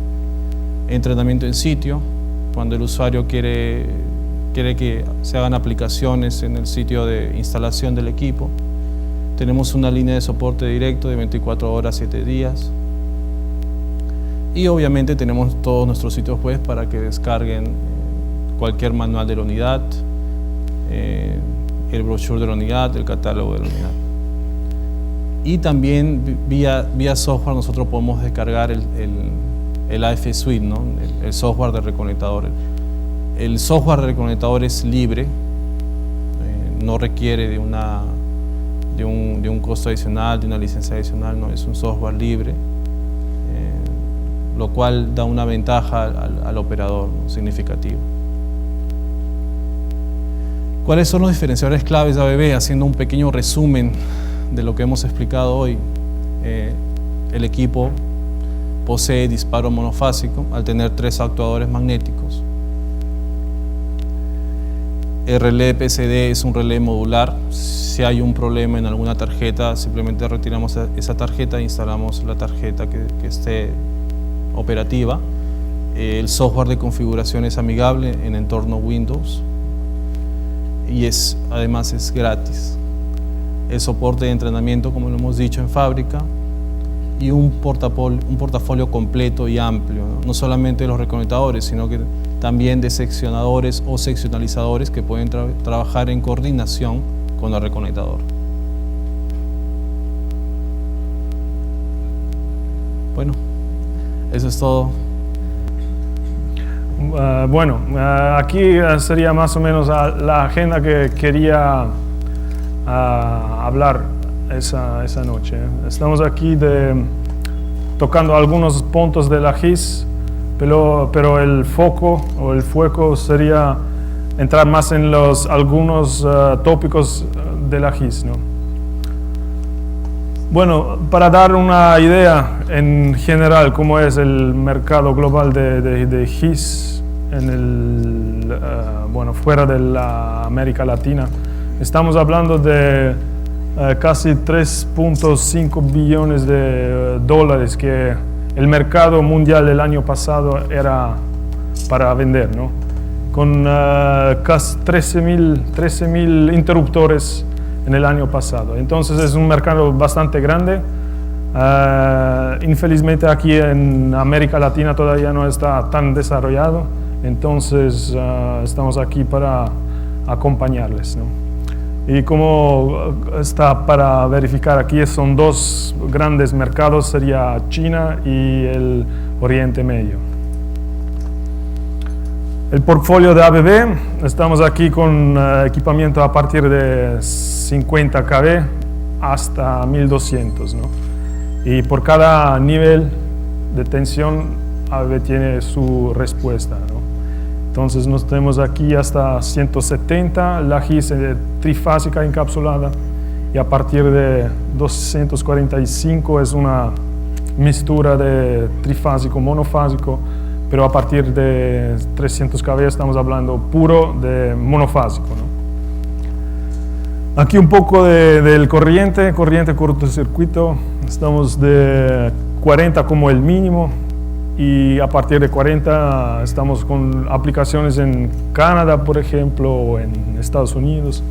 Speaker 1: entrenamiento en sitio, cuando el usuario quiere que se hagan aplicaciones en el sitio de instalación del equipo. Tenemos una línea de soporte directo de 24 horas, 7 días. Y obviamente tenemos todos nuestros sitios web para que descarguen cualquier manual de la unidad, el brochure de la unidad, el catálogo de la unidad. Y también vía software nosotros podemos descargar el AF Suite, ¿no? El software de reconectador. El software de reconectador es libre, no requiere de un costo adicional, de una licencia adicional, no, es un software libre, lo cual da una ventaja al operador, ¿no? Significativa. ¿Cuáles son los diferenciadores claves de ABB? Haciendo un pequeño resumen de lo que hemos explicado hoy. El equipo posee disparo monofásico al tener 3 actuadores magnéticos. El relé PCD es un relé modular. Si hay un problema en alguna tarjeta, simplemente retiramos esa tarjeta e instalamos la tarjeta que esté operativa. El software de configuración es amigable en entorno Windows y además es gratis. El soporte de entrenamiento, como lo hemos dicho, en fábrica, y un portafolio completo y amplio, no solamente de los reconectadores, sino que también de seccionadores o seccionalizadores que pueden trabajar en coordinación con el reconectador. Bueno, eso es todo.
Speaker 2: Aquí sería más o menos la agenda que quería hablar esa noche. Estamos aquí tocando algunos puntos de la GIS, pero el foco o el fuego sería entrar más en algunos tópicos de la GIS, ¿no? Bueno, para dar una idea en general cómo es el mercado global de GIS fuera de la América Latina, estamos hablando de casi 3.5 billones de dólares que el mercado mundial el año pasado era para vender, ¿no? Con casi 13.000 interruptores en el año pasado. Entonces es un mercado bastante grande. Infelizmente aquí en América Latina todavía no está tan desarrollado, entonces estamos aquí para acompañarles, ¿no? Y como está para verificar aquí, son 2 grandes mercados, sería China y el Oriente Medio. El portfolio de ABB, estamos aquí con equipamiento a partir de 50 kV hasta 1200, ¿no? Y por cada nivel de tensión, ABB tiene su respuesta, ¿no? Entonces nos tenemos aquí hasta 170, la GIS trifásica encapsulada, y a partir de 245 es una mixtura de trifásico, monofásico, pero a partir de 300 kV estamos hablando puro de monofásico, ¿no? Aquí un poco del corriente cortocircuito, estamos de 40 como el mínimo, y a partir de 40 estamos con aplicaciones en Canadá, por ejemplo, o en Estados Unidos,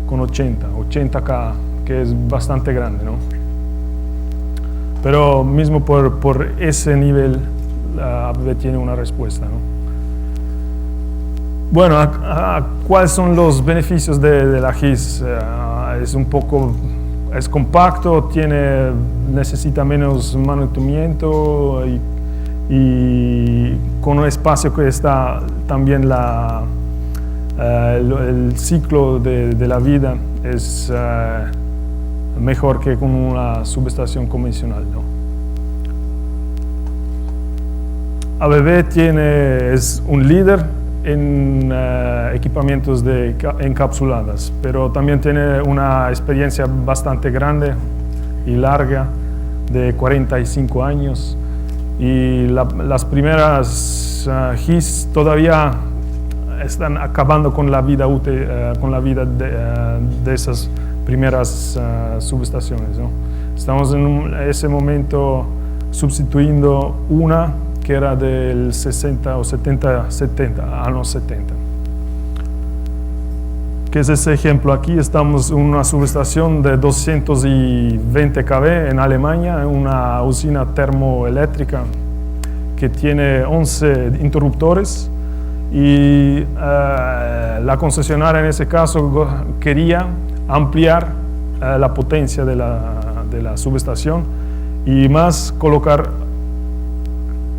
Speaker 2: con 80K, que es bastante grande, ¿no? Pero mismo por ese nivel, la ABB tiene una respuesta, ¿no? Bueno, ¿cuáles son los beneficios de la GIS? Es compacto, necesita menos mantenimiento y con un espacio que está también el ciclo de la vida es mejor que con una subestación convencional, ¿no? ABB es un líder en equipamientos de encapsuladas, pero también tiene una experiencia bastante grande y larga de 45 años, y las primeras GIS todavía están acabando con la vida útil, de esas primeras subestaciones, ¿no? Estamos en ese momento sustituyendo una que era del 60 o 70, años 70. ¿Qué es ese ejemplo? Aquí estamos en una subestación de 220 kV en Alemania, en una usina termoeléctrica que tiene 11 interruptores, y la concesionaria en ese caso quería ampliar la potencia de la subestación y más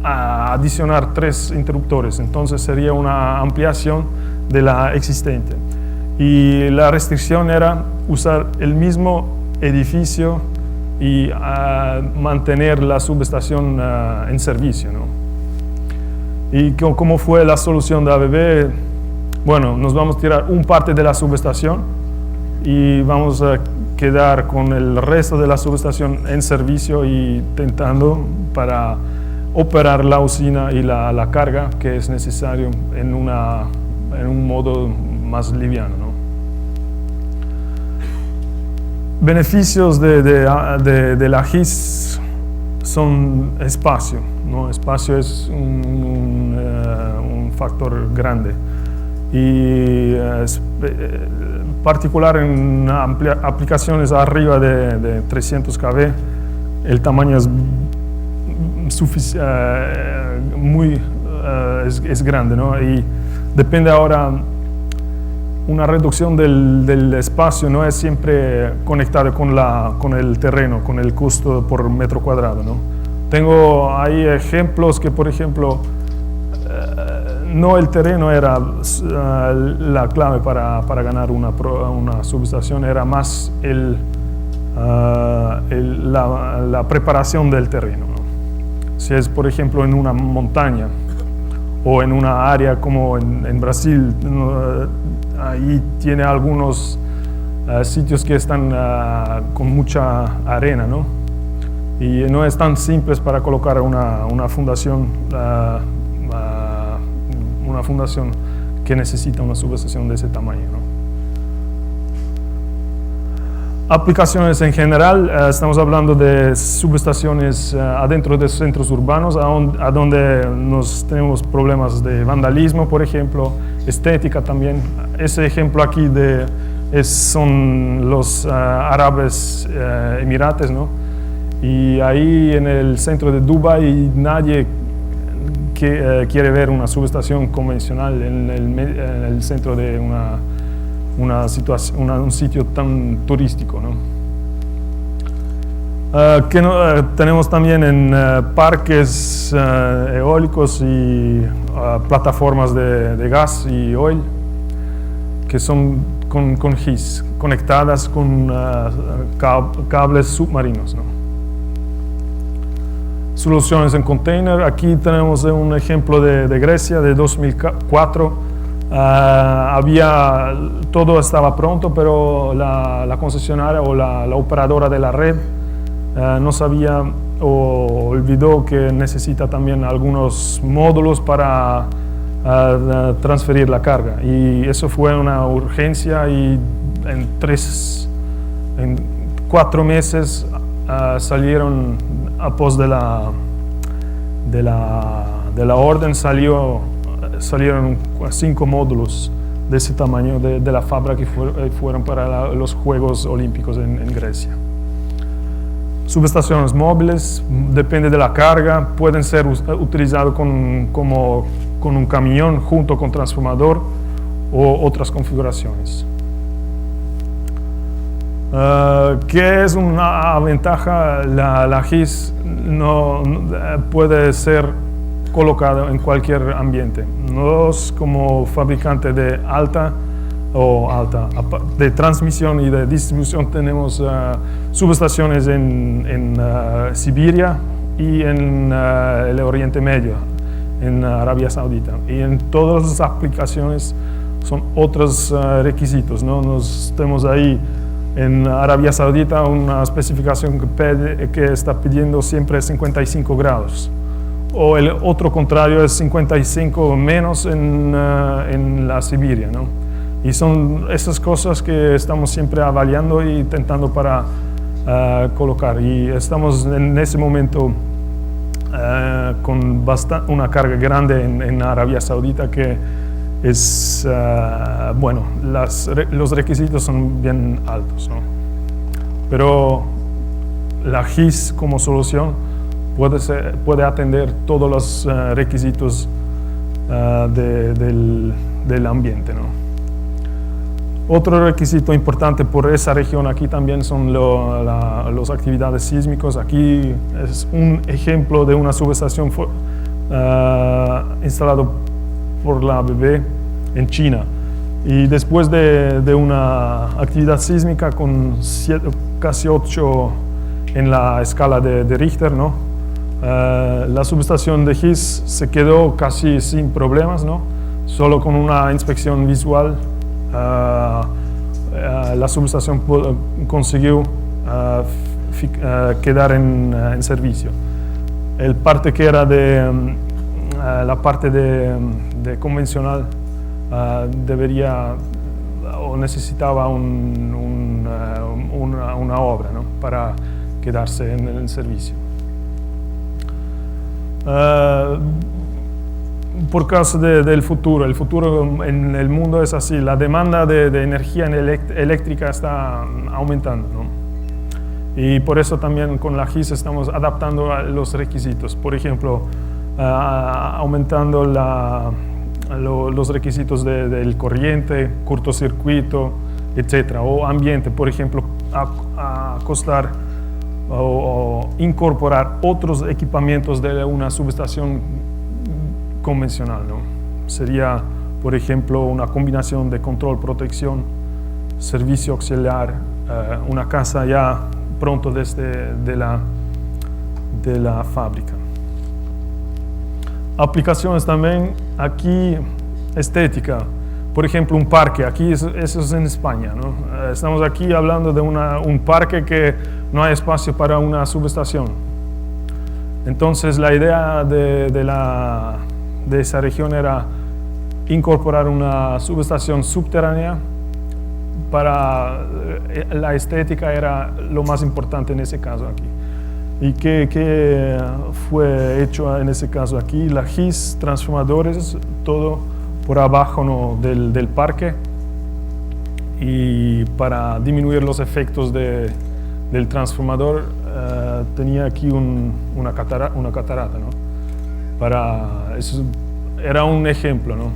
Speaker 2: adicionar 3 interruptores, entonces sería una ampliación de la existente. Y la restricción era usar el mismo edificio y mantener la subestación en servicio, ¿no? ¿Y cómo fue la solución de ABB? Bueno, nos vamos a tirar un parte de la subestación y vamos a quedar con el resto de la subestación en servicio y intentando para operar la usina y la carga que es necesario en un modo más liviano, ¿no? Beneficios de la GIS son espacio, ¿no? Espacio es un factor grande y es particular en aplicaciones arriba de 300 kV, el tamaño es es grande, ¿no? Y depende ahora, una reducción del espacio no es siempre conectada con el terreno, con el costo por metro cuadrado, ¿no? Hay ejemplos que, por ejemplo, no el terreno era la clave para ganar una subestación, era más la preparación del terreno, ¿no? Si es, por ejemplo, en una montaña o en una área como en Brasil, ahí tiene algunos sitios que están con mucha arena, ¿no? Y no es tan simple para colocar una fundación que necesita una subestación de ese tamaño, ¿no? Aplicaciones en general, estamos hablando de subestaciones adentro de centros urbanos, a donde tenemos problemas de vandalismo, por ejemplo, estética también. Ese ejemplo aquí son los Árabes Emirates, ¿no? Y ahí en el centro de Dubái nadie quiere ver una subestación convencional en el centro de un sitio tan turístico, ¿no? Tenemos también en parques eólicos y plataformas de gas y oil que son con GIS, conectadas con cables submarinos, ¿no? Soluciones en container, aquí tenemos un ejemplo de Grecia de 2004. Todo estaba pronto, pero la concesionaria o la operadora de la red no sabía o olvidó que necesita también algunos módulos para transferir la carga, y eso fue una urgencia, y en 4 meses salieron a pos de la orden, salieron 5 módulos de ese tamaño de la fábrica que fueron para los Juegos Olímpicos en Grecia. Subestaciones móviles, depende de la carga, pueden ser utilizados con un camión junto con transformador o otras configuraciones. ¿Qué es una ventaja? La GIS no puede ser colocada en cualquier ambiente. Nosotros, como fabricante de de transmisión y de distribución, tenemos subestaciones en Siberia y en el Oriente Medio, en Arabia Saudita. Y en todas las aplicaciones son otros requisitos, ¿no? Tenemos ahí en Arabia Saudita una especificación que está pidiendo siempre 55 grados. O el otro contrario es 55 menos en la Siberia, ¿no? Y son esas cosas que estamos siempre avaliando y intentando para colocar. Y estamos en ese momento con una carga grande en Arabia Saudita, que es, bueno, los requisitos son bien altos, ¿no? Pero la GIS como solución puede atender todos los requisitos del ambiente, ¿no? Otro requisito importante por esa región aquí también son las actividades sísmicas. Aquí es un ejemplo de una subestación instalado por la ABB en China. Y después de una actividad sísmica con casi 8 en la escala de Richter, ¿no? La subestación de Gis se quedó casi sin problemas, ¿no? Solo con una inspección visual la subestación consiguió quedar en servicio. El parte que era la parte de convencional debería o necesitaba una obra, ¿no? Para quedarse en el servicio. Por causa del futuro, el futuro en el mundo es así, la demanda de energía eléctrica está aumentando, ¿no? Y por eso también con la GIS estamos adaptando a los requisitos, por ejemplo, aumentando los requisitos del corriente, cortocircuito, etc. O ambiente, por ejemplo, acostar o incorporar otros equipamientos de una subestación convencional, ¿no? Sería, por ejemplo, una combinación de control, protección, servicio auxiliar, una casa ya pronto desde de la fábrica. Aplicaciones también aquí, estética. Por ejemplo, un parque, aquí eso es en España, ¿no? Estamos aquí hablando de un parque que no hay espacio para una subestación. Entonces la idea de esa región era incorporar una subestación subterránea. Para la estética era lo más importante en ese caso aquí. ¿Y qué fue hecho en ese caso aquí? La GIS, transformadores, todo por abajo, ¿no? del parque, y para disminuir los efectos del transformador tenía aquí una catarata, ¿no? Eso era un ejemplo, ¿no?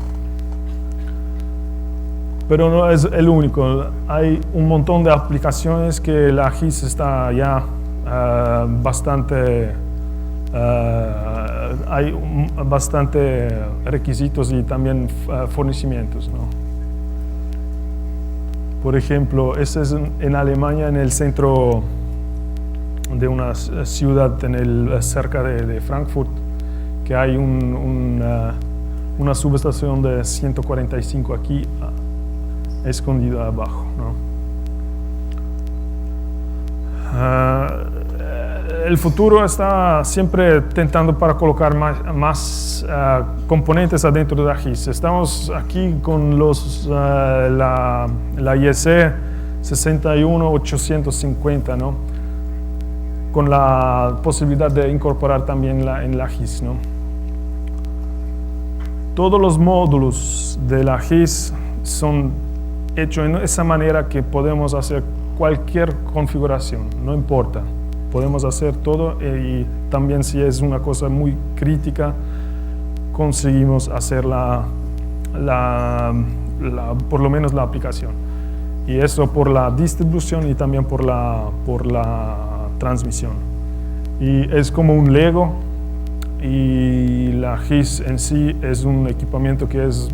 Speaker 2: Pero no es el único, hay un montón de aplicaciones que la GIS está ya hay bastante requisitos y también fornecimientos, ¿no? Por ejemplo, este es en Alemania, en el centro de una ciudad cerca de Frankfurt, que hay una subestación de 145 aquí escondida abajo, ¿no? El futuro está siempre tentando para colocar más componentes adentro de la GIS. Estamos aquí con la IEC 61850, ¿no? Con la posibilidad de incorporar también en la GIS, ¿no? Todos los módulos de la GIS son hechos en esa manera que podemos hacer cualquier configuración, no importa. Podemos hacer todo, y también si es una cosa muy crítica, conseguimos hacer por lo menos la aplicación. Y eso por la distribución y también por la transmisión. Y es como un Lego, y la GIS en sí es un equipamiento que es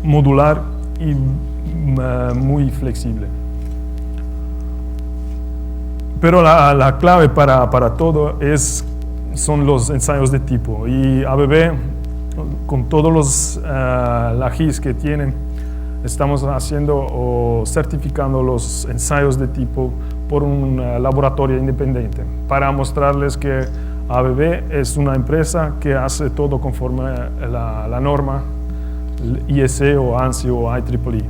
Speaker 2: modular y muy flexible. Pero la clave para todo son los ensayos de tipo, y ABB, con todos la GIS que tienen, estamos haciendo o certificando los ensayos de tipo por un laboratorio independiente, para mostrarles que ABB es una empresa que hace todo conforme a la norma IEC o ANSI o IEEE.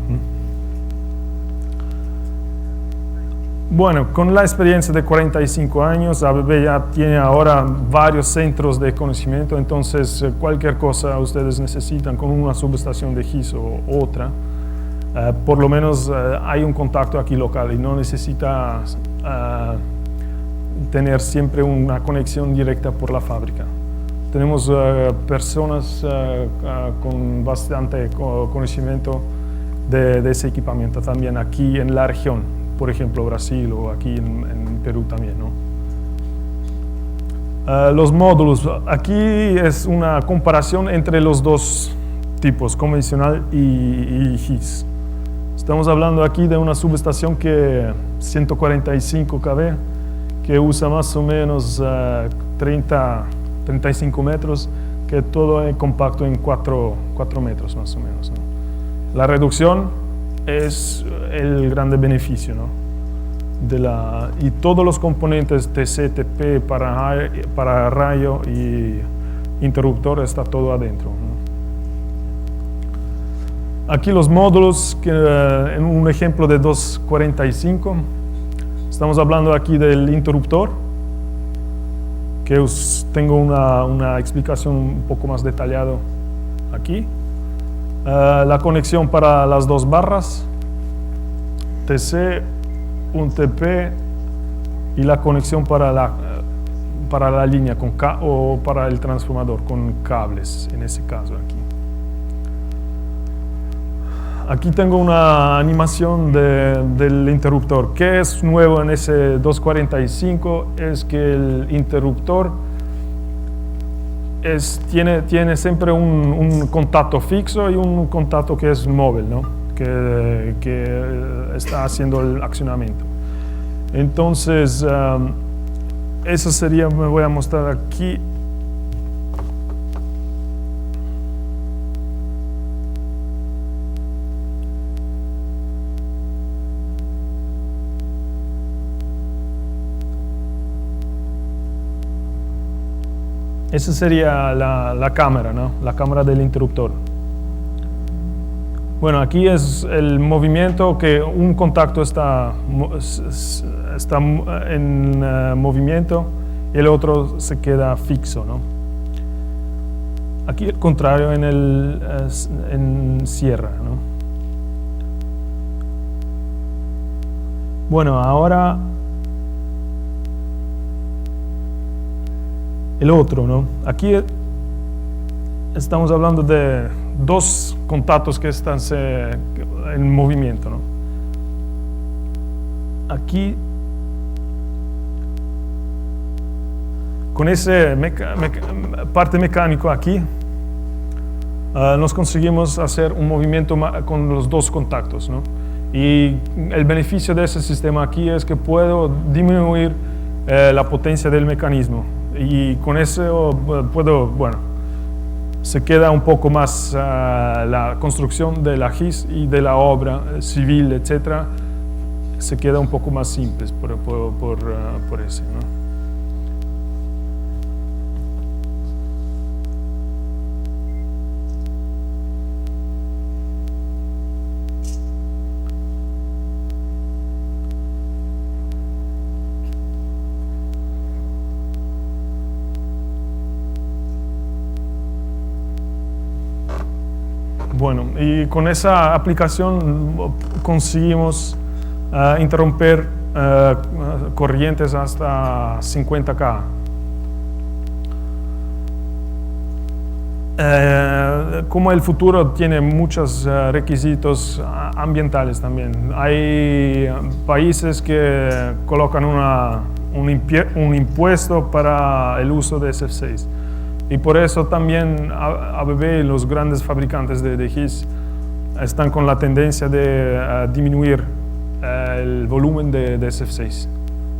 Speaker 2: Bueno, con la experiencia de 45 años, ABB ya tiene ahora varios centros de conocimiento, entonces cualquier cosa ustedes necesitan con una subestación de GIS o otra, por lo menos hay un contacto aquí local y no necesita tener siempre una conexión directa por la fábrica. Tenemos personas con bastante conocimiento de ese equipamiento también aquí en la región. Por ejemplo, Brasil o aquí en Perú también, ¿no? Los módulos, aquí es una comparación entre los dos tipos, convencional y GIS. Estamos hablando aquí de una subestación que 145 kV, que usa más o menos 35 metros, que todo es compacto en 4 metros más o menos, ¿no? La reducción es el grande beneficio, ¿no? Y todos los componentes TC, TP para rayo y interruptor está todo adentro, ¿no? Aquí los módulos, en un ejemplo de 245, estamos hablando aquí del interruptor, que tengo una explicación un poco más detallada aquí. La conexión para las dos barras, TC, un TP y la conexión para la línea o para el transformador con cables, en ese caso aquí. Aquí tengo una animación del interruptor. ¿Qué es nuevo en ese 245? Es que el interruptor tiene siempre un contacto fijo y un contacto que es móvil, ¿no? que está haciendo el accionamiento. Entonces, eso sería, me voy a mostrar aquí. Esa sería la cámara, ¿no? La cámara del interruptor. Bueno, aquí es el movimiento, que un contacto está en movimiento y el otro se queda fijo, ¿no? Aquí el contrario en sierra, ¿no? Bueno, ahora el otro, ¿no? Aquí estamos hablando de dos contactos que están en movimiento, ¿no? Aquí, con ese parte mecánico aquí, nos conseguimos hacer un movimiento con los dos contactos, ¿no? Y el beneficio de ese sistema aquí es que puedo disminuir la potencia del mecanismo. Y con eso se queda un poco más la construcción de la GIS y de la obra civil, etcétera, se queda un poco más simple por eso, ¿no? Bueno, y con esa aplicación conseguimos interrumpir corrientes hasta 50K. Como el futuro tiene muchos requisitos ambientales también. Hay países que colocan un impuesto para el uso de SF6. Y por eso también ABB y los grandes fabricantes de GIS están con la tendencia de disminuir el volumen de SF6,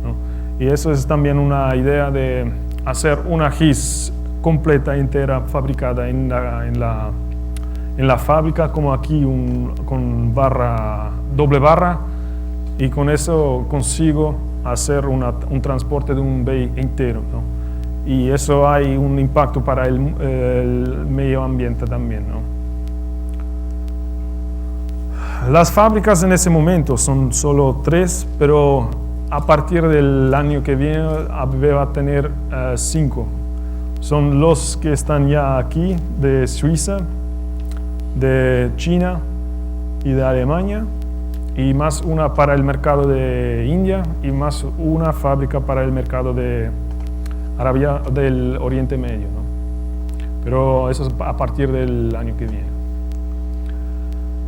Speaker 2: ¿no? Y eso es también una idea de hacer una GIS completa, entera, fabricada en la fábrica, como aquí con doble barra, y con eso consigo hacer un transporte de un bay entero, ¿no? Y eso hay un impacto para el medio ambiente también, ¿no? Las fábricas en ese momento son solo 3, pero a partir del año que viene ABB va a tener 5. Son los que están ya aquí, de Suiza, de China y de Alemania, y más una para el mercado de India y más una fábrica para el mercado de Arabia del Oriente Medio, ¿no? Pero eso es a partir del año que viene.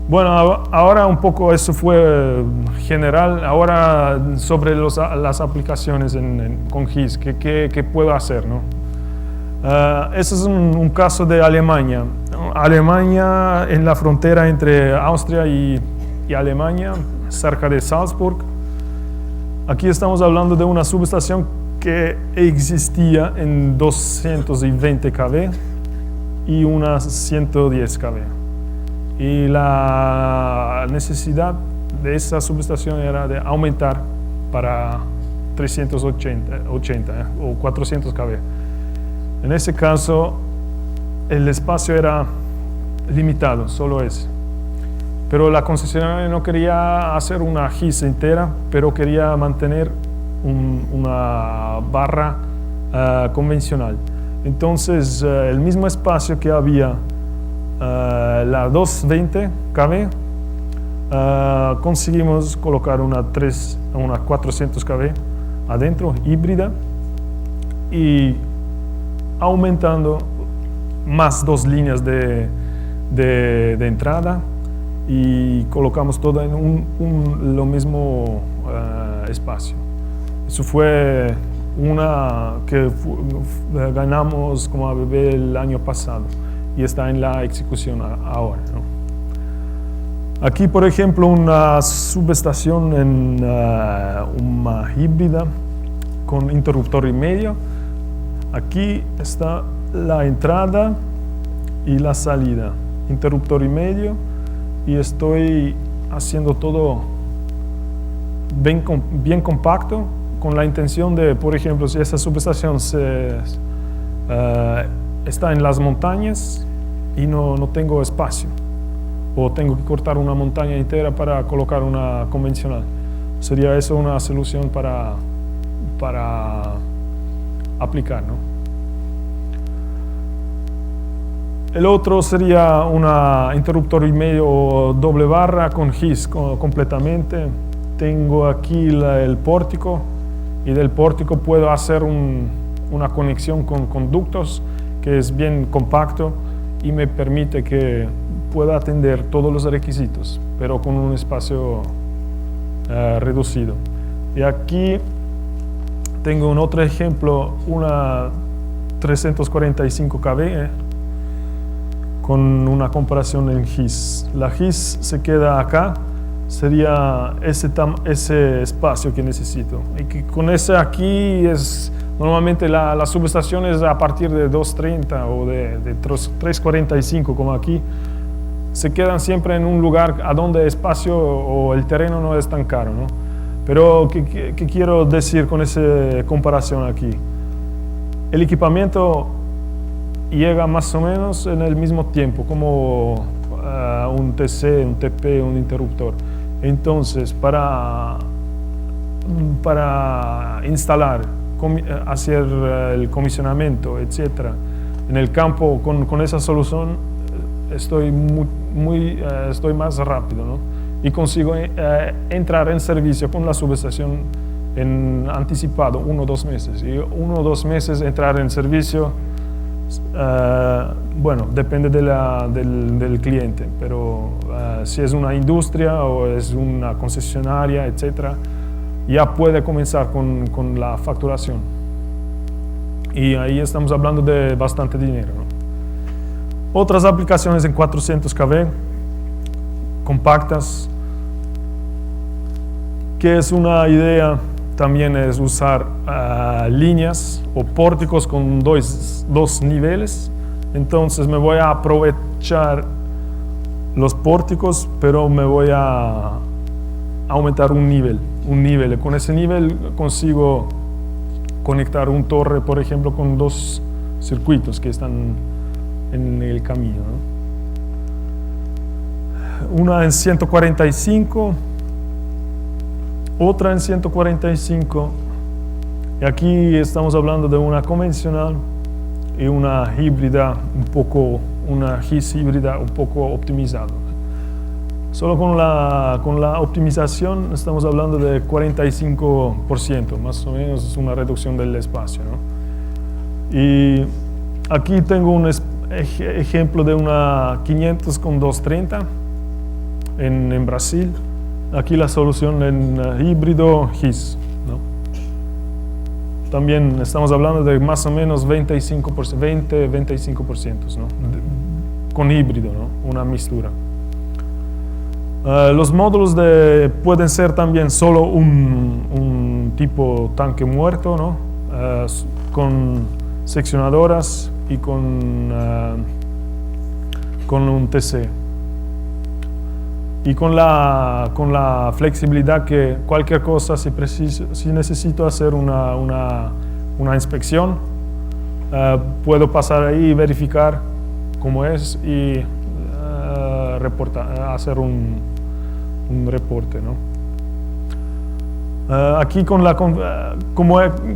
Speaker 2: Bueno, ahora un poco eso fue general. Ahora sobre las aplicaciones con GIS, ¿qué puedo hacer, no? Ese es un caso de Alemania. Alemania en la frontera entre Austria y Alemania, cerca de Salzburg. Aquí estamos hablando de una subestación que existía en 220 kV y unas 110 kV. Y la necesidad de esa subestación era de aumentar para 380 o 400 kV. En ese caso, el espacio era limitado, solo ese. Pero la concesionaria no quería hacer una GIS entera, pero quería mantener una barra convencional. Entonces, el mismo espacio que había la 220 kV, conseguimos colocar una 400 kV adentro, híbrida, y aumentando más 2 líneas de entrada, y colocamos todo en lo mismo espacio. Eso fue una que ganamos como ABB el año pasado y está en la ejecución ahora, ¿no? Aquí, por ejemplo, una subestación en una híbrida con interruptor y medio. Aquí está la entrada y la salida, interruptor y medio, y estoy haciendo todo bien compacto, con la intención de, por ejemplo, si esa subestación está en las montañas y no tengo espacio, o tengo que cortar una montaña entera para colocar una convencional, sería eso una solución para aplicar, ¿no? El otro sería una interruptor y medio o doble barra con GIS completamente. Tengo aquí el pórtico, y del pórtico puedo hacer una conexión con conductos que es bien compacto y me permite que pueda atender todos los requisitos, pero con un espacio reducido. Y aquí tengo un otro ejemplo, una 345 kV, con una comparación en GIS. La GIS se queda acá, sería ese espacio que necesito. Y que con ese aquí normalmente la subestación es a partir de 230 o de 345, como aquí. Se quedan siempre en un lugar a donde el espacio o el terreno no es tan caro, ¿no? Pero, ¿qué quiero decir con esa comparación aquí? El equipamiento llega más o menos en el mismo tiempo, como un TC, un TP, un interruptor. Entonces, para instalar, hacer el comisionamiento, etc., en el campo con esa solución estoy más rápido, ¿no? Y consigo entrar en servicio con la subestación en anticipado, 1 o 2 meses. Y 1 o 2 meses entrar en servicio, bueno, depende del cliente, pero si es una industria o es una concesionaria, etcétera, ya puede comenzar con la facturación. Y ahí estamos hablando de bastante dinero, ¿no? Otras aplicaciones en 400 kV, compactas, que es una idea también, es usar líneas o pórticos con dos niveles. Entonces me voy a aprovechar los pórticos, pero me voy a aumentar un nivel. Con ese nivel consigo conectar un torre, por ejemplo, con 2 circuitos que están en el camino, ¿no? Una en 145, otra en 145, y aquí estamos hablando de una convencional y una híbrida, una GIS híbrida un poco optimizada. Solo con la optimización estamos hablando de 45%, más o menos es una reducción del espacio, ¿no? Y aquí tengo un ejemplo de una 500 con 230 en Brasil. Aquí la solución en híbrido GIS, ¿no? también estamos hablando de más o menos 25%, 20-25%, ¿no? Con híbrido, ¿no? Una mixtura. Los módulos pueden ser también solo un tipo tanque muerto, ¿no? Con seccionadoras y con un TC. Y con la flexibilidad que cualquier cosa, si necesito hacer una inspección, puedo pasar ahí y verificar cómo es y hacer un reporte, ¿no? Aquí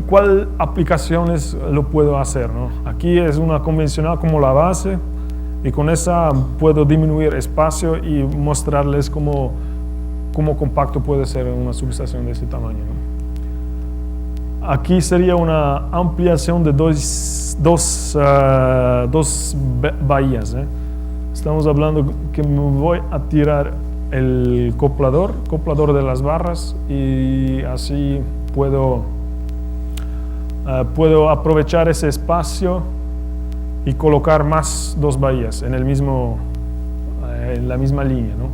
Speaker 2: ¿cuál aplicaciones lo puedo hacer, ¿no? Aquí es una convencional como la base, y con esa puedo disminuir espacio y mostrarles cómo compacto puede ser una subestación de ese tamaño, ¿no? Aquí sería una ampliación de dos bahías, ¿eh? Estamos hablando que me voy a tirar el coplador de las barras, y así puedo aprovechar ese espacio y colocar más dos bahías en la misma línea, ¿no?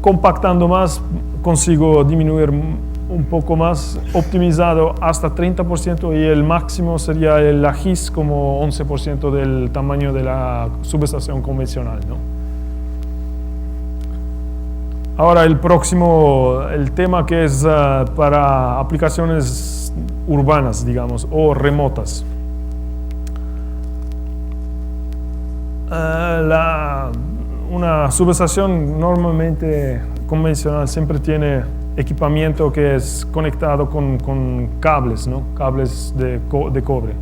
Speaker 2: Compactando más, consigo disminuir un poco más, optimizado hasta 30%, y el máximo sería el AGIS como 11% del tamaño de la subestación convencional, ¿no? Ahora el tema que es para aplicaciones urbanas, digamos, o remotas. Una subestación normalmente convencional siempre tiene equipamiento que es conectado con cables, ¿no? Cables de cobre.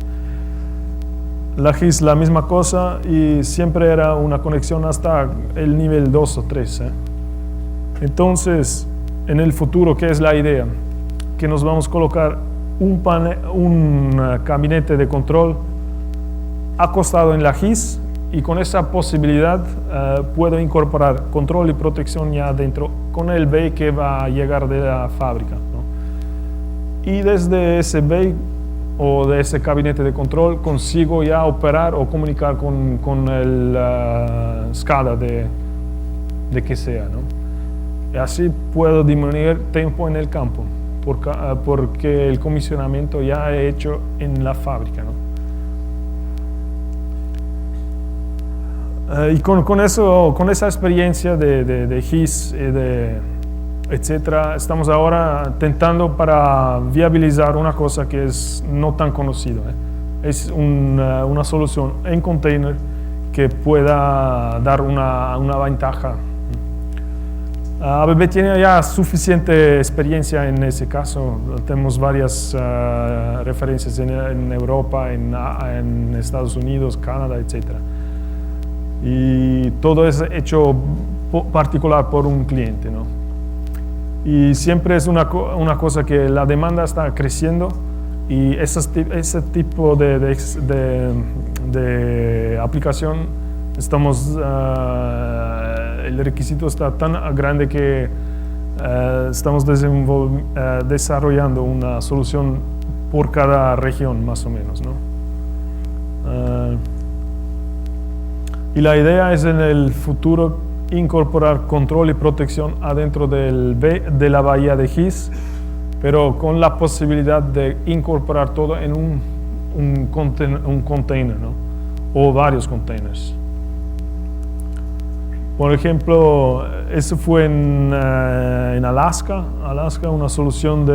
Speaker 2: La GIS la misma cosa, y siempre era una conexión hasta el nivel 2 o 3, ¿eh? Entonces, en el futuro, ¿qué es la idea? Que nos vamos a colocar un gabinete de control acostado en la GIS, y con esa posibilidad puedo incorporar control y protección ya dentro con el bay que va a llegar de la fábrica, ¿no? Y desde ese bay o de ese gabinete de control consigo ya operar o comunicar con el SCADA de que sea, ¿no? Y así puedo disminuir tiempo en el campo, porque el comisionamiento ya he hecho en la fábrica, ¿no? Y con esa experiencia de GIS, etcétera, estamos ahora intentando para viabilizar una cosa que es no tan conocida, ¿eh? Es una solución en container que pueda dar una ventaja. ABB tiene ya suficiente experiencia en ese caso. Tenemos varias referencias en Europa, en Estados Unidos, Canadá, etc. Y todo es hecho particular por un cliente, ¿no? Y siempre es una cosa que la demanda está creciendo, y ese tipo de aplicación el requisito está tan grande que estamos desarrollando una solución por cada región, más o menos, ¿no? Y la idea es en el futuro incorporar control y protección adentro de la bahía de GIS, pero con la posibilidad de incorporar todo en un container, ¿no? O varios containers. Por ejemplo, eso fue en Alaska, una solución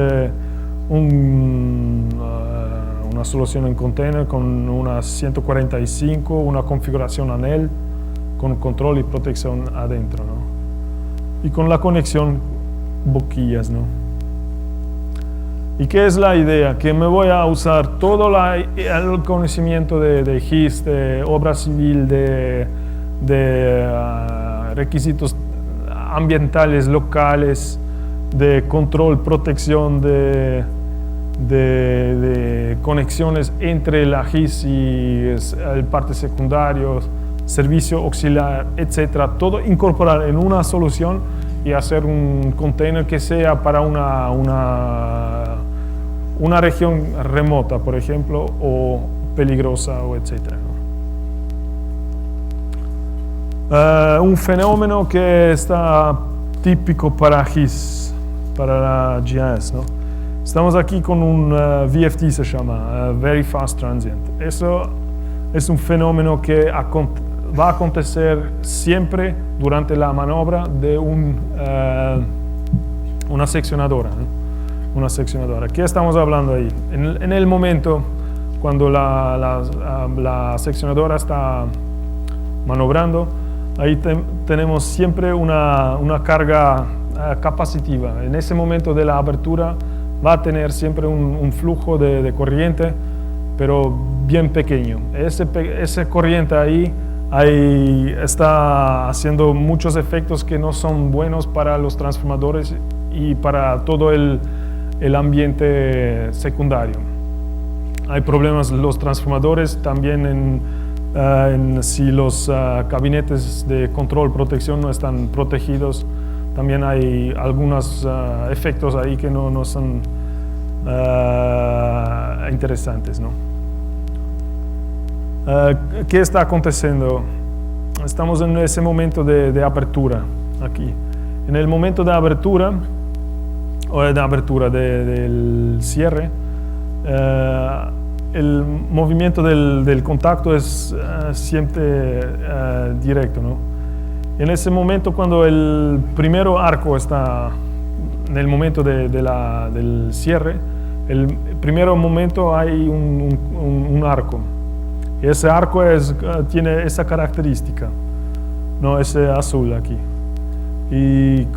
Speaker 2: una solución en container con una 145, una configuración ANEL con control y protección adentro, ¿no? Y con la conexión boquillas, ¿no? ¿Y qué es la idea? Que me voy a usar todo el conocimiento de GIS, de obra civil, de requisitos ambientales locales, de control, protección, de conexiones entre la GIS y el parte secundario, servicio auxiliar, etcétera, todo incorporar en una solución y hacer un container que sea para una región remota, por ejemplo, o peligrosa, o etcétera, ¿no? Un fenómeno que está típico para GIS, para la GIS, ¿no? Estamos aquí con un VFT, se llama Very Fast Transient. Eso es un fenómeno que va a acontecer siempre durante la maniobra de una seccionadora, ¿no? Una seccionadora. ¿Qué estamos hablando ahí? En el momento cuando la seccionadora está maniobrando, ahí tenemos siempre una carga capacitiva. En ese momento de la abertura va a tener siempre un flujo de corriente, pero bien pequeño. Ese corriente ahí está haciendo muchos efectos que no son buenos para los transformadores y para todo el ambiente secundario. Hay problemas en los transformadores, también si los gabinetes de control, protección no están protegidos. También hay algunos efectos ahí que no son interesantes, ¿no? ¿Qué está aconteciendo? Estamos en ese momento de apertura aquí. En el momento de abertura, del cierre, el movimiento del contacto es siempre directo, ¿no? En ese momento, cuando el primer arco está en el momento del cierre, el primer momento hay un arco. Y ese arco tiene esa característica, ¿no? Ese azul aquí. Y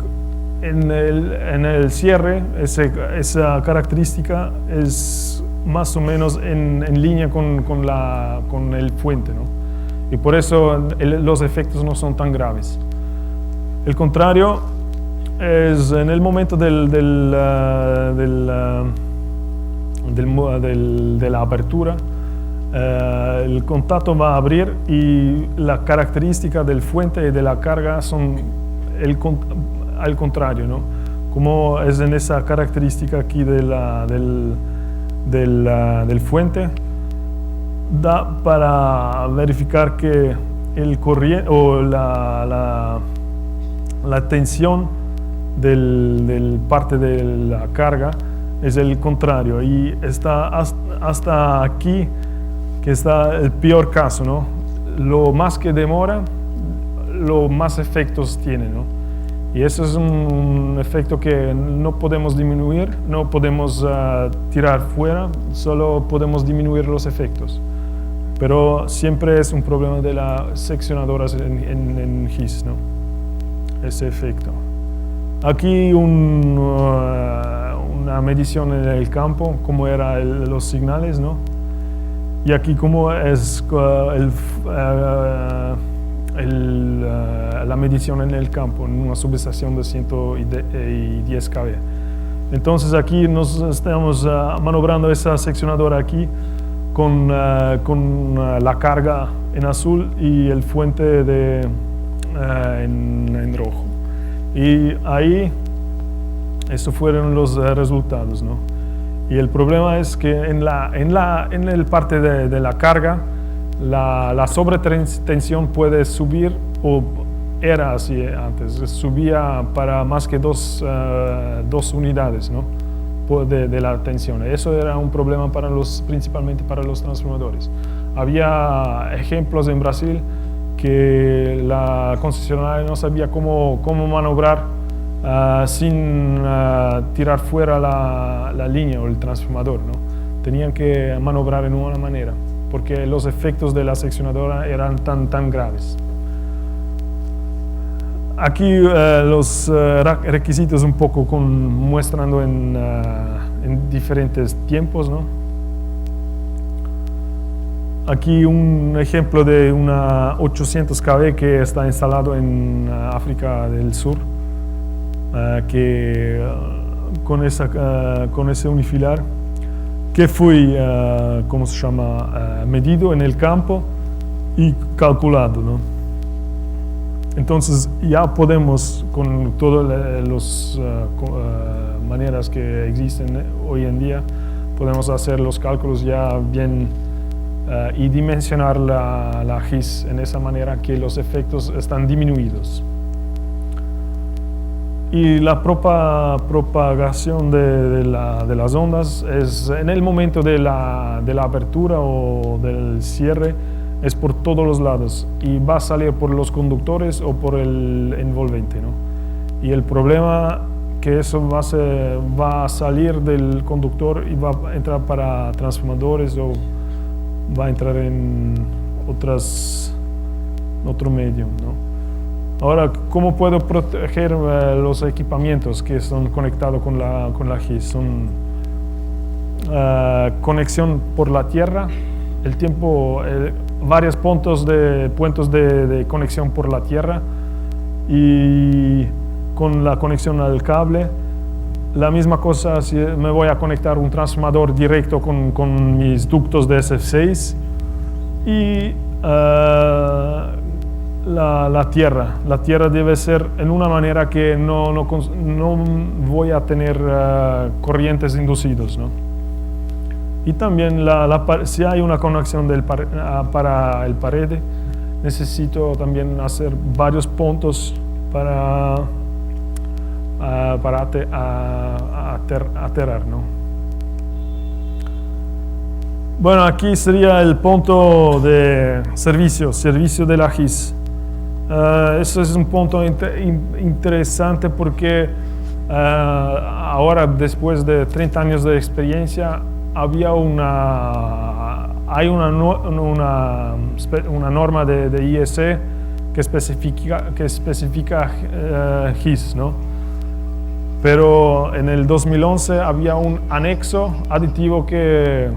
Speaker 2: en el cierre, esa característica es más o menos en línea con el fuente, ¿no? Y por eso los efectos no son tan graves. El contrario es en el momento de la apertura, el contacto va a abrir y la característica del fuente y de la carga son al contrario, ¿no? Como es en esa característica aquí del fuente, da para verificar que el corriente o la tensión del parte de la carga es el contrario, y está hasta aquí que está el peor caso, ¿no? Lo más que demora, lo más efectos tiene, ¿no? Y eso es un efecto que no podemos disminuir, no podemos tirar fuera, solo podemos disminuir los efectos. Pero siempre es un problema de las seccionadoras en GIS, ¿no? Ese efecto. Aquí una medición en el campo, cómo eran los señales, ¿no? Y aquí cómo es la medición en el campo, en una subestación de 110 kV. Entonces aquí nos estamos maniobrando esa seccionadora aquí con la carga en azul y el fuente en rojo. Y ahí, esos fueron los resultados, ¿no? Y el problema es que en el parte de la carga, la sobretensión puede subir, o era así antes, subía para más que dos unidades, ¿no? de la tensión. Eso era un problema principalmente para los transformadores. Había ejemplos en Brasil que la concesionaria no sabía cómo maniobrar sin tirar fuera la línea o el transformador, ¿no? Tenían que maniobrar en una manera, porque los efectos de la seccionadora eran tan graves. Aquí los requisitos un poco mostrando en diferentes tiempos, ¿no? Aquí un ejemplo de una 800 kV que está instalado en África del Sur, con ese unifilar que fue, ¿cómo se llama?, medido en el campo y calculado, ¿no? Entonces ya podemos, con todas las maneras que existen hoy en día, podemos hacer los cálculos ya bien y dimensionar la GIS en esa manera que los efectos están disminuidos. Y la propagación de las ondas es en el momento de la apertura o del cierre, es por todos los lados y va a salir por los conductores o por el envolvente, ¿no? Y el problema que eso va a salir del conductor y va a entrar para transformadores o va a entrar en otro medio, ¿no? Ahora, ¿cómo puedo proteger los equipamientos que son conectados con la GIS? Son conexión por la tierra, varios puntos de conexión por la tierra y con la conexión al cable. La misma cosa si me voy a conectar un transformador directo con mis ductos de SF6 y la tierra debe ser en una manera que no voy a tener corrientes inducidos, ¿no? Y también si hay una conexión para el pared, necesito también hacer varios puntos para aterrar, ¿no? Bueno, aquí sería el punto de servicio de la GIS. Eso es un punto interesante porque ahora, después de 30 años de experiencia, hay una norma de IEC que especifica GIS, ¿no? Pero en el 2011 había un anexo aditivo que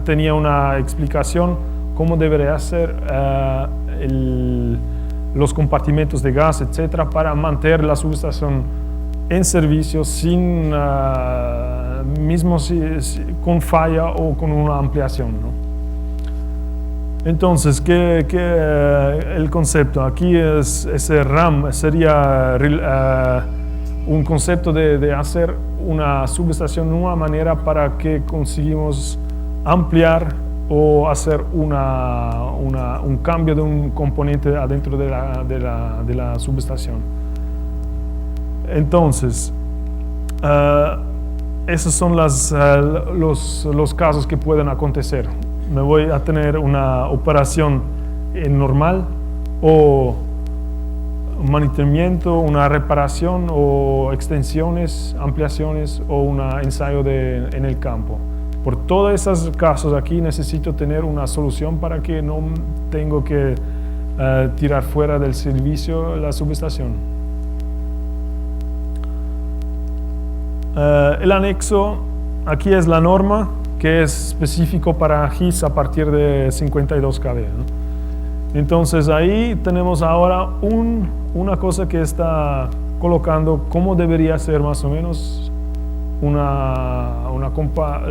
Speaker 2: tenía una explicación cómo debería ser los compartimentos de gas, etcétera, para mantener la subestación en servicio sin con falla o con una ampliación, ¿no? Entonces, el concepto aquí es ese RAM sería un concepto de hacer una subestación de una manera para que conseguimos ampliar o hacer un cambio de un componente adentro de la subestación. Entonces, esos son los casos que pueden acontecer. Me voy a tener una operación normal o mantenimiento, una reparación o extensiones, ampliaciones o un ensayo en el campo. Por todos esos casos aquí necesito tener una solución para que no tengo que tirar fuera del servicio la subestación. El anexo, aquí es la norma que es específico para GIS a partir de 52 kV, ¿no? Entonces ahí tenemos ahora una cosa que está colocando cómo debería ser más o menos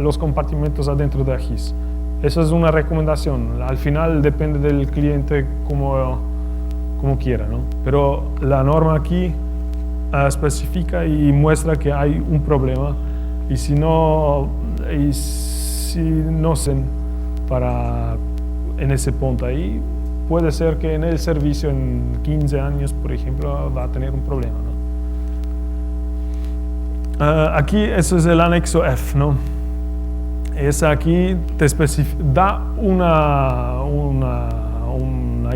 Speaker 2: los compartimentos adentro de la GIS. Esa es una recomendación. Al final depende del cliente como quiera, ¿no? Pero la norma aquí especifica y muestra que hay un problema y si no se en ese punto ahí, puede ser que en el servicio en 15 años, por ejemplo, va a tener un problema, ¿no? Aquí eso es el anexo F, ¿no? Aquí te da una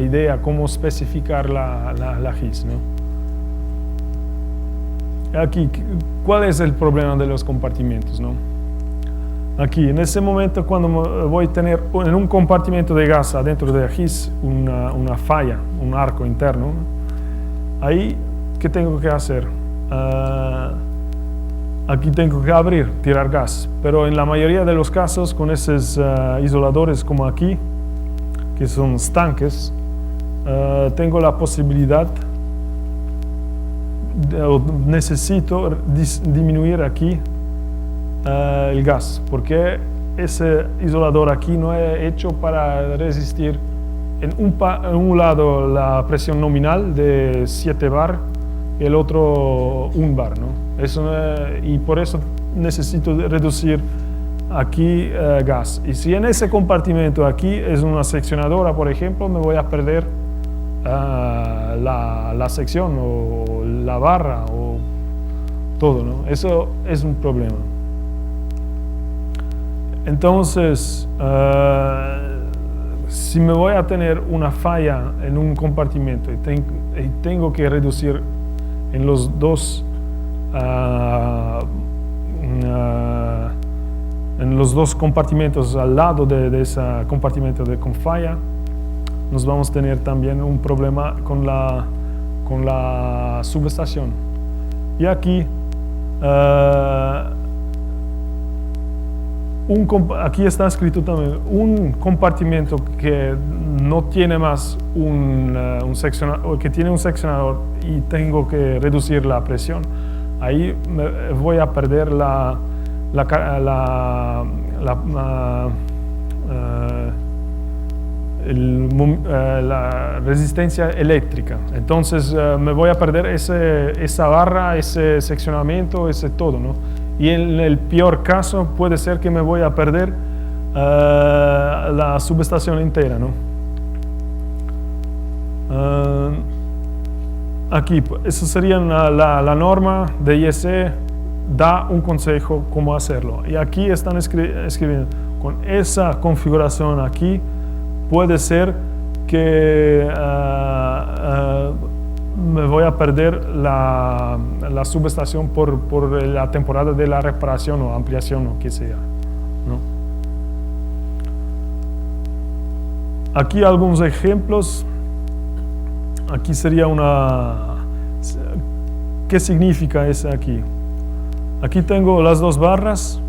Speaker 2: idea cómo especificar la GIS, ¿no? Aquí, ¿cuál es el problema de los compartimentos, no? Aquí, en ese momento, cuando voy a tener en un compartimento de gas adentro de la GIS una falla, un arco interno, ahí, ¿qué tengo que hacer? Aquí tengo que abrir, tirar gas, pero en la mayoría de los casos, con esos isoladores como aquí, que son estanques, tengo la posibilidad necesito disminuir aquí el gas, porque ese isolador aquí no es hecho para resistir en un lado la presión nominal de 7 bar, el otro 1 bar, ¿no? Y por eso necesito reducir aquí gas. Y si en ese compartimento aquí es una seccionadora, por ejemplo, me voy a perder la sección o la barra o todo, ¿no? Eso es un problema. Entonces, si me voy a tener una falla en un compartimento y tengo que reducir en los dos compartimentos al lado de ese compartimento con falla, nos vamos a tener también un problema con la subestación. Y aquí aquí está escrito también un compartimento que no tiene más un seccionador, que tiene un seccionador y tengo que reducir la presión. Ahí voy a perder la resistencia eléctrica. Entonces me voy a perder esa barra, ese seccionamiento, ese todo, ¿no? Y en el peor caso puede ser que me voy a perder la subestación entera, ¿no? Aquí, eso sería la norma de IEC, da un consejo cómo hacerlo. Y aquí están escribiendo, con esa configuración aquí, puede ser que me voy a perder la subestación por la temporada de la reparación o ampliación o que sea, ¿no? Aquí algunos ejemplos. Aquí sería ¿qué significa ese aquí? Aquí tengo las dos barras,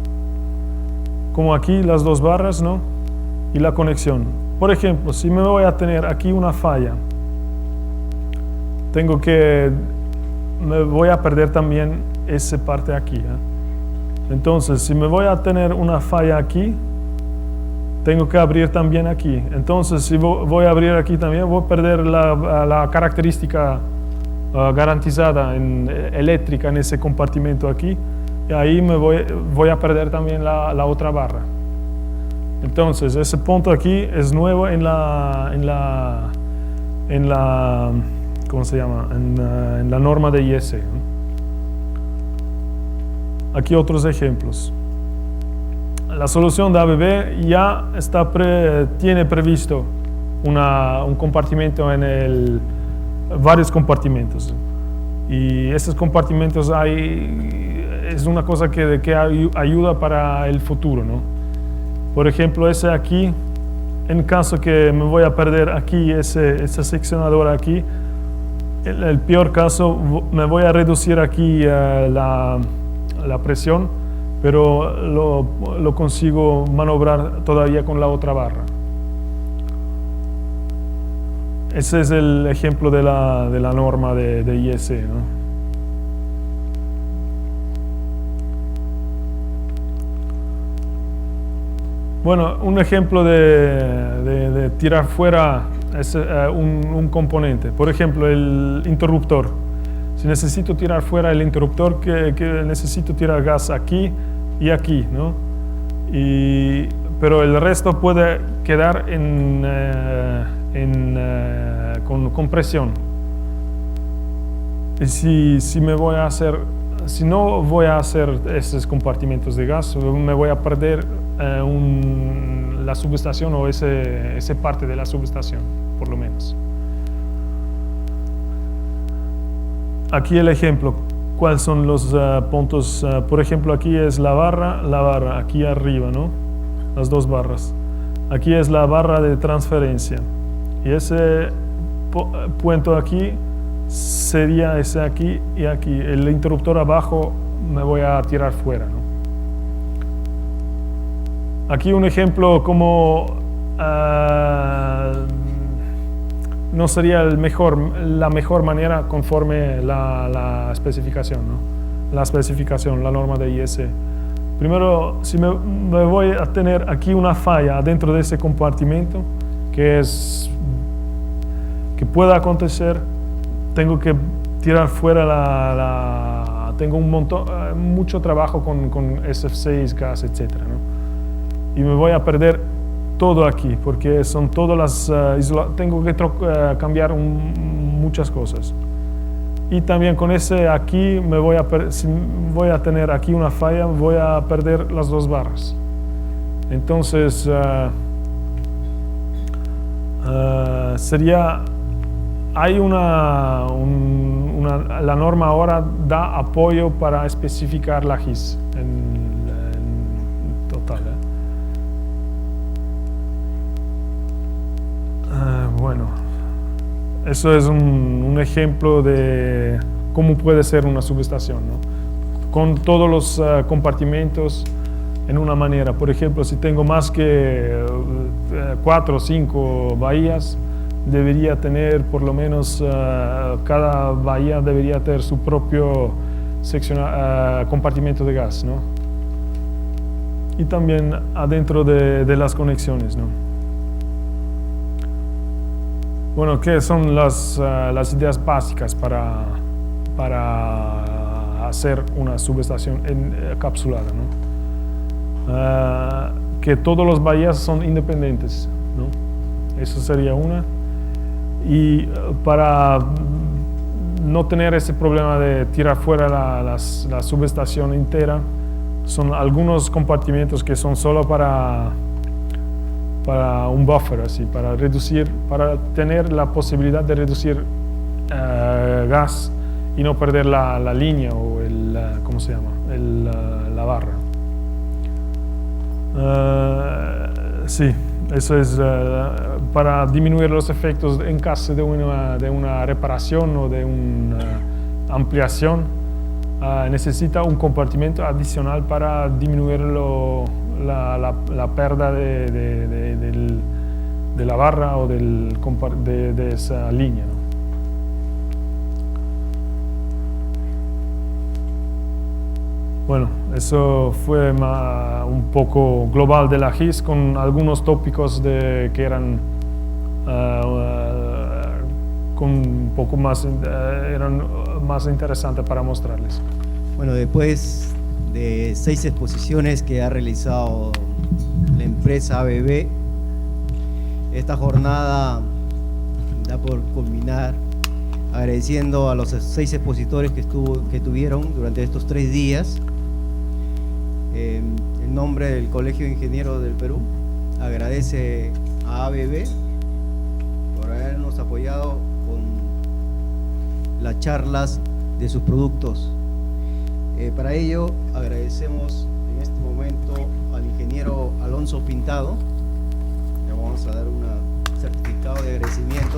Speaker 2: como aquí las dos barras, ¿no? Y la conexión. Por ejemplo, si me voy a tener aquí una falla, me voy a perder también esa parte aquí, ¿eh? Entonces, si me voy a tener una falla aquí, tengo que abrir también aquí. Entonces, si voy a abrir aquí también, voy a perder la característica garantizada eléctrica en ese compartimento aquí, y ahí voy a perder también la otra barra. Entonces, ese punto aquí es nuevo en la ¿cómo se llama? En la norma de IEC, ¿no? Aquí otros ejemplos. La solución de ABB ya tiene previsto un compartimento varios compartimentos. Y estos compartimentos es una cosa que ayuda para el futuro, ¿no? Por ejemplo, ese aquí, en caso que me voy a perder aquí, ese seccionador aquí, en el peor caso me voy a reducir aquí la presión, pero lo consigo maniobrar todavía con la otra barra. Ese es el ejemplo de la norma de IEC, ¿no? Bueno, un ejemplo de tirar fuera es un componente. Por ejemplo, el interruptor. Si necesito tirar fuera el interruptor, que necesito tirar gas aquí y aquí, ¿no? Pero el resto puede quedar con presión. Y si no voy a hacer esos compartimentos de gas, me voy a perder la subestación o esa parte de la subestación, por lo menos. Aquí el ejemplo, ¿cuáles son los puntos? Por ejemplo, aquí es la barra, aquí arriba, ¿no? Las dos barras. Aquí es la barra de transferencia. Y ese punto aquí sería ese aquí y aquí. El interruptor abajo me voy a tirar fuera, ¿no? Aquí un ejemplo como no sería la mejor manera conforme la especificación, ¿no? La norma de IEC. Primero, si me voy a tener aquí una falla dentro de ese compartimento, que es que pueda acontecer, tengo que tirar fuera tengo un montón, mucho trabajo con SF6, gas, etc., ¿no? Y me voy a perder todo aquí, porque son todas las tengo que cambiar muchas cosas. Y también con ese aquí si voy a tener aquí una falla, voy a perder las dos barras. Entonces hay la norma ahora da apoyo para especificar la GIS en total. Bueno, eso es un ejemplo de cómo puede ser una subestación, ¿no? Con todos los compartimentos en una manera. Por ejemplo, si tengo más que 4 o 5 bahías, debería tener por lo menos, cada bahía debería tener su propio compartimento de gas, ¿no? Y también adentro de las conexiones, ¿no? Bueno, ¿qué son las ideas básicas para hacer una subestación encapsulada, ¿no? Que todos los bahías son independientes, ¿no? Eso sería una. Y para no tener ese problema de tirar fuera la subestación entera, son algunos compartimentos que son solo para un buffer, así, para tener la posibilidad de reducir gas y no perder la línea o ¿cómo se llama? La barra. Sí, eso es para disminuir los efectos en caso de una reparación o de una ampliación. Necesita un compartimento adicional para disminuir la pérdida de la barra o de esa línea, ¿no? Bueno, eso fue un poco global de la GIS, con algunos tópicos que eran con un poco más, eran más interesantes para mostrarles.
Speaker 3: Bueno, después de 6 exposiciones que ha realizado la empresa ABB, esta jornada da por culminar agradeciendo a los 6 expositores que tuvieron durante estos 3 días. En nombre del Colegio de Ingenieros del Perú, agradece a ABB por habernos apoyado con las charlas de sus productos. Para ello agradecemos en este momento al ingeniero Alonso Pintado. Le vamos a dar un certificado de agradecimiento.